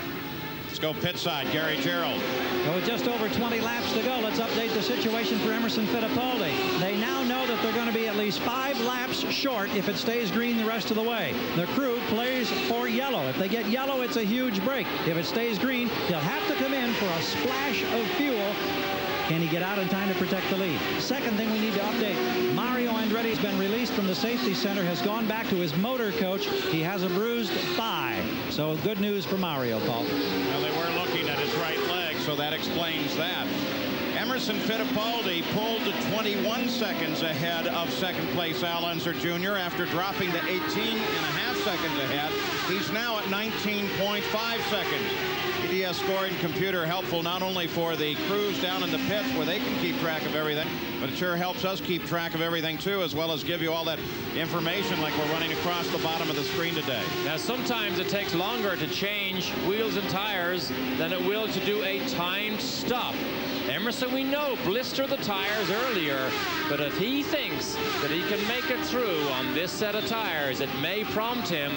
Let's go pit side, Gary Gerald. So with just over 20 laps to go, let's update the situation for Emerson Fittipaldi. They now know that they're going to be at least 5 laps short if it stays green the rest of the way. The crew plays for yellow. If they get yellow, it's a huge break. If it stays green, he'll have to come in for a splash of fuel. Can he get out in time to protect the lead? Second thing we need to update, Mario Andretti has been released from the safety center, has gone back to his motor coach. He has a bruised thigh. So good news for Mario, Paul. Well, they were looking at his right leg, so that explains that. Emerson Fittipaldi pulled to 21 seconds ahead of second place Al Unser Jr. after dropping to 18.5 seconds ahead. He's now at 19.5 seconds. EDS scoring computer helpful not only for the crews down in the pits where they can keep track of everything, but it sure helps us keep track of everything too, as well as give you all that information like we're running across the bottom of the screen today. Now sometimes it takes longer to change wheels and tires than it will to do a timed stop. Emerson, we know, blistered the tires earlier, but if he thinks that he can make it through on this set of tires, it may prompt him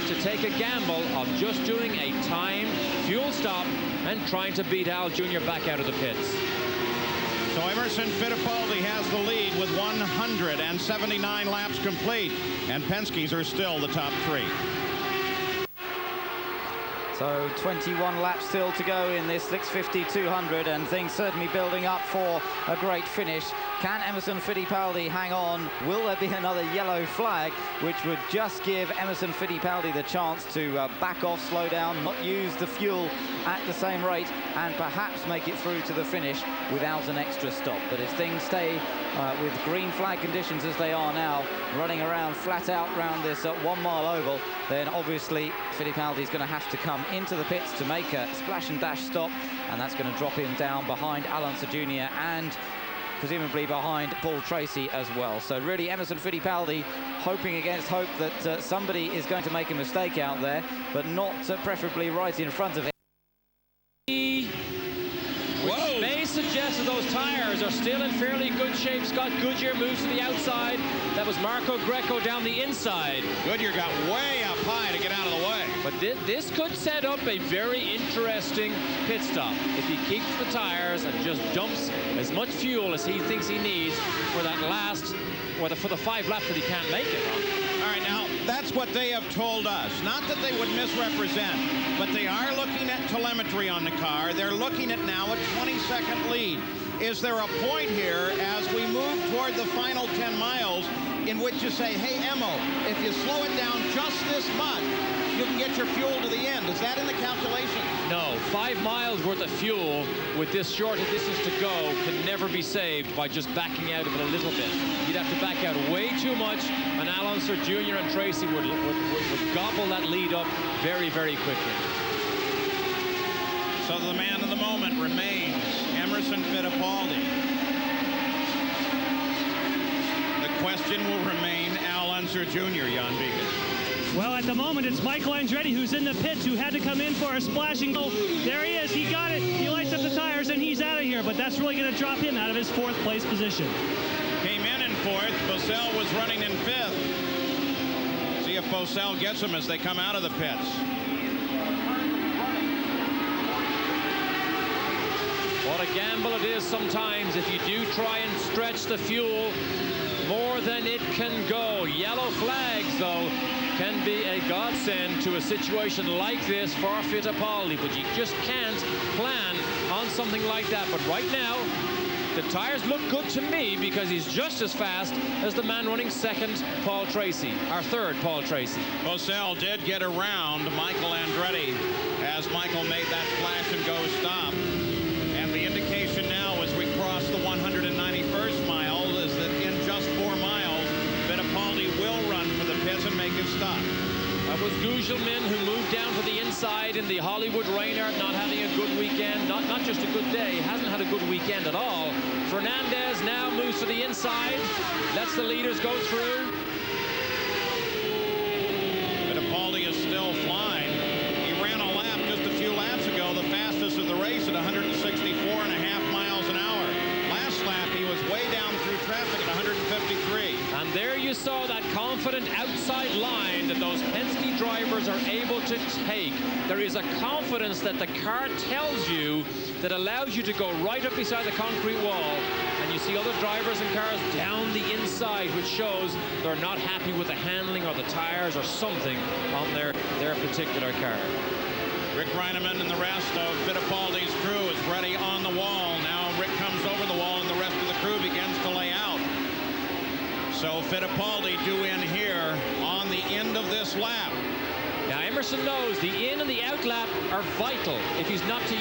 to take a gamble of just doing a timed fuel stop and trying to beat Al Jr. back out of the pits. So Emerson Fittipaldi has the lead with 179 laps complete, and Penske's are still the top 3. So 21 laps still to go in this 650-200, and things certainly building up for a great finish. Can Emerson Fittipaldi hang on? Will there be another yellow flag, which would just give Emerson Fittipaldi the chance to back off, slow down, not use the fuel at the same rate, and perhaps make it through to the finish without an extra stop? But if things stay with green flag conditions as they are now, running around flat out around this 1 mile oval, then obviously Fittipaldi is going to have to come into the pits to make a splash and dash stop, and that's going to drop him down behind Alonso Jr. and presumably behind Paul Tracy as well. So really Emerson Fittipaldi hoping against hope that somebody is going to make a mistake out there, but not preferably right in front of him. Which may suggest that those tires are still in fairly good shape. Scott Goodyear moves to the outside. That was Marco Greco down the inside. Goodyear got way up high to get out of the way. But this could set up a very interesting pit stop if he keeps the tires and just dumps as much fuel as he thinks he needs for that last, or for the 5 laps that he can't make it on. All right, now, that's what they have told us. Not that they would misrepresent, but they are looking at telemetry on the car. They're looking at now a 20-second lead. Is there a point here as we move toward the final 10 miles in which you say, hey, Emo, if you slow it down just this much, you can get your fuel to the end? Is that in the calculation? No, 5 miles worth of fuel with this short distance to go can never be saved by just backing out of it a little bit. You'd have to back out way too much, and Al Unser Jr. and Tracy would gobble that lead up very, very quickly. So the man of the moment remains Emerson Fittipaldi. The question will remain Al Unser Jr., Jan Beacon. Well, at the moment, it's Michael Andretti who's in the pits, who had to come in for a splashing goal. There he is. He got it. He lights up the tires, and he's out of here. But that's really going to drop him out of his 4th place position. Came in 4th. Bosell was running in 5th. See if Bosell gets him as they come out of the pits. What a gamble it is sometimes if you do try and stretch the fuel more than it can go. Yellow flags, though, can be a godsend to a situation like this for Fittipaldi, but you just can't plan on something like that. But right now, the tires look good to me because he's just as fast as the man running 2nd, Paul Tracy, our 3rd, Paul Tracy. Bosell did get around Michael Andretti as Michael made that flash and go stop. And the indication now as we cross the 191st mile is that in just 4 miles, Fittipaldi will run for the pits and make his stop. That was Gugelmin, who moved down to the inside in the Hollywood Reinhardt, not having a good weekend, not just a good day, hasn't had a good weekend at all. Fernandez now moves to the inside, lets the leaders go through. Fittipaldi is still flying. He ran a lap just a few laps ago, the fastest of the race at 164.5 miles an hour. Last lap, he was way down through traffic at 153. And there you saw that confident outside line that those Penske drivers are able to take. There is a confidence that the car tells you that allows you to go right up beside the concrete wall. And you see other drivers and cars down the inside, which shows they're not happy with the handling or the tires or something on their particular car. Rick Reineman and the rest of Fittipaldi's crew is ready on the wall. Now Rick comes over the wall and the rest of the crew begins to lay out. So Fittipaldi due in here on the end of this lap. Now Emerson knows the in and the out lap are vital if he's not to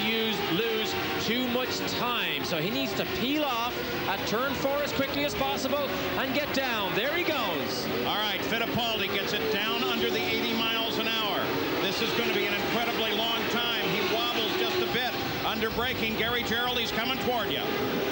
lose too much time. So he needs to peel off at turn 4 as quickly as possible and get down. There he goes. All right, Fittipaldi gets it down under the 80 miles an hour. This is going to be an incredibly long time. He wobbles just a bit. Under braking, Gary Gerald, he's coming toward you.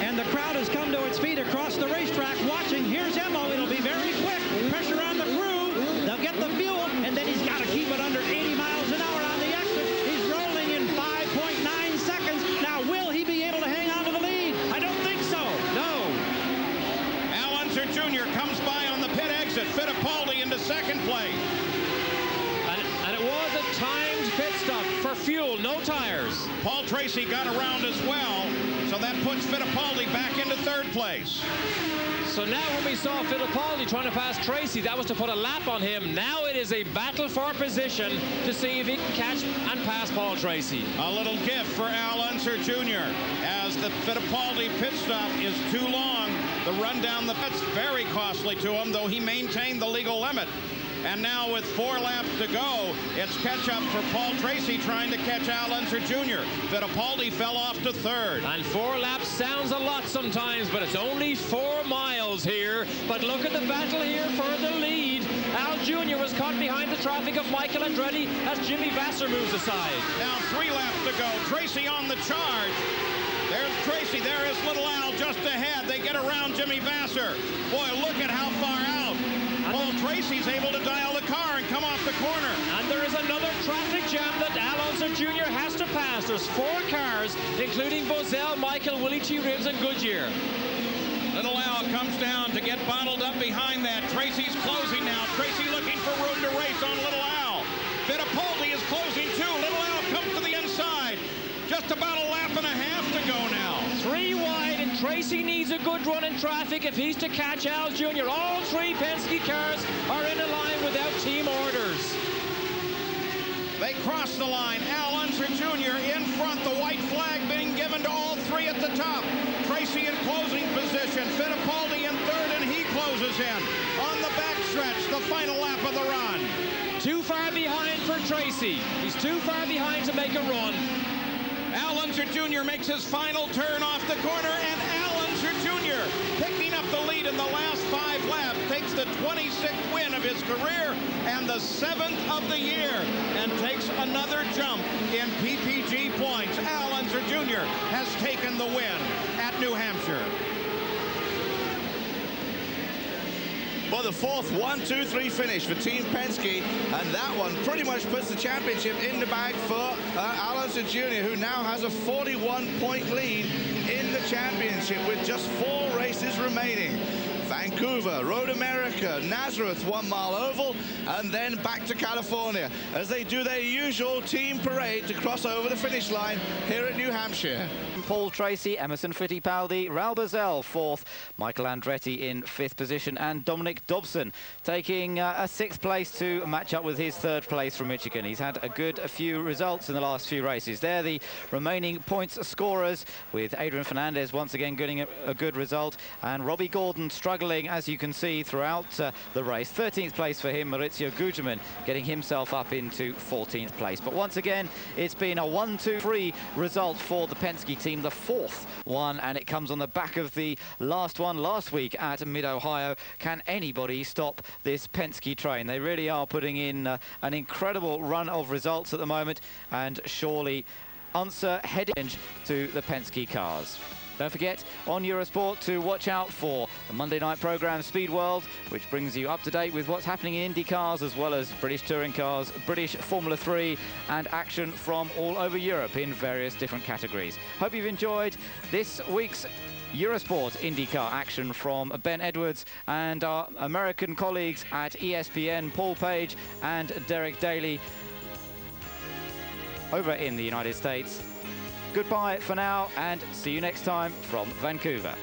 And the crowd has come to its feet across the racetrack watching. Here's Emo. It'll be very quick. Pressure on the crew. They'll get the fuel, and then he's got to keep it under 80 miles an hour on the exit. He's rolling in 5.9 seconds. Now, will he be able to hang on to the lead? I don't think so. No. Al Unser Jr. comes by on the pit exit. Fittipaldi into 2nd place. And it was a timed pit stop for fuel, no tires. Paul Tracy got around as well, so that puts Fittipaldi back into 3rd place. So now when we saw Fittipaldi trying to pass Tracy, that was to put a lap on him. Now it is a battle for position to see if he can catch and pass Paul Tracy. A little gift for Al Unser Jr. as the Fittipaldi pit stop is too long. The run down the pit's very costly to him, though he maintained the legal limit. And now with 4 laps to go, it's catch-up for Paul Tracy trying to catch Al Unser Jr. Fittipaldi fell off to 3rd. And 4 laps sounds a lot sometimes, but it's only 4 miles here. But look at the battle here for the lead. Al Jr. was caught behind the traffic of Michael Andretti as Jimmy Vasser moves aside. Now 3 laps to go. Tracy on the charge. There's Tracy. There is little Al just ahead. They get around Jimmy Vasser. Boy, look at how far out. Paul Tracy's able to dial the car and come off the corner. And there is another traffic jam that Alonso Jr. has to pass. There's 4 cars, including Bozell, Michael, Willie T. Ribbs, and Goodyear. Little Al comes down to get bottled up behind that. Tracy's closing now. Tracy looking for room to race on Little Al. Fittipaldi is closing too. Little Al comes to the inside. Just about a lap and a half to go now. 3 wide, and Tracy needs a good run in traffic if he's to catch Al Jr. All 3 Penske cars are in a line without team orders. They cross the line. Al Unser Jr. in front. The white flag being given to all 3 at the top. Tracy in closing position. Fittipaldi in third, and he closes in. On the backstretch, the final lap of the run. Too far behind for Tracy. He's too far behind to make a run. Al Unser Jr. makes his final turn off the corner, and Al Unser Jr. picking up the lead in the last 5 laps, takes the 26th win of his career and the 7th of the year, and takes another jump in PPG points. Al Unser Jr. has taken the win at New Hampshire. For the 4th 1-2-3 finish for Team Penske, and that one pretty much puts the championship in the bag for Al Unser Jr., who now has a 41-point lead in the championship with just 4 races remaining. Vancouver, Road America, Nazareth 1 Mile Oval, and then back to California as they do their usual team parade to cross over the finish line here at New Hampshire. Paul Tracy, Emerson Fittipaldi, Raul Bozell 4th, Michael Andretti in 5th position, and Dominic Dobson taking a 6th place to match up with his 3rd place from Michigan. He's had a few results in the last few races. They're the remaining points scorers, with Adrian Fernandez once again getting a good result, and Robbie Gordon struggling, as you can see, throughout the race. 13th place for him, Maurizio Gugelmin getting himself up into 14th place. But once again, it's been a 1-2-3 result for the Penske team, the 4th one, and it comes on the back of the last one last week at Mid-Ohio. Can anybody stop this Penske train? They really are putting in an incredible run of results at the moment, and surely Unser heading to the Penske cars. Don't forget on Eurosport to watch out for the Monday night programme Speed World, which brings you up to date with what's happening in Indy cars, as well as British touring cars, British Formula 3, and action from all over Europe in various different categories. Hope you've enjoyed this week's Eurosport IndyCar action from Ben Edwards and our American colleagues at ESPN, Paul Page and Derek Daly over in the United States. Goodbye for now, and see you next time from Vancouver.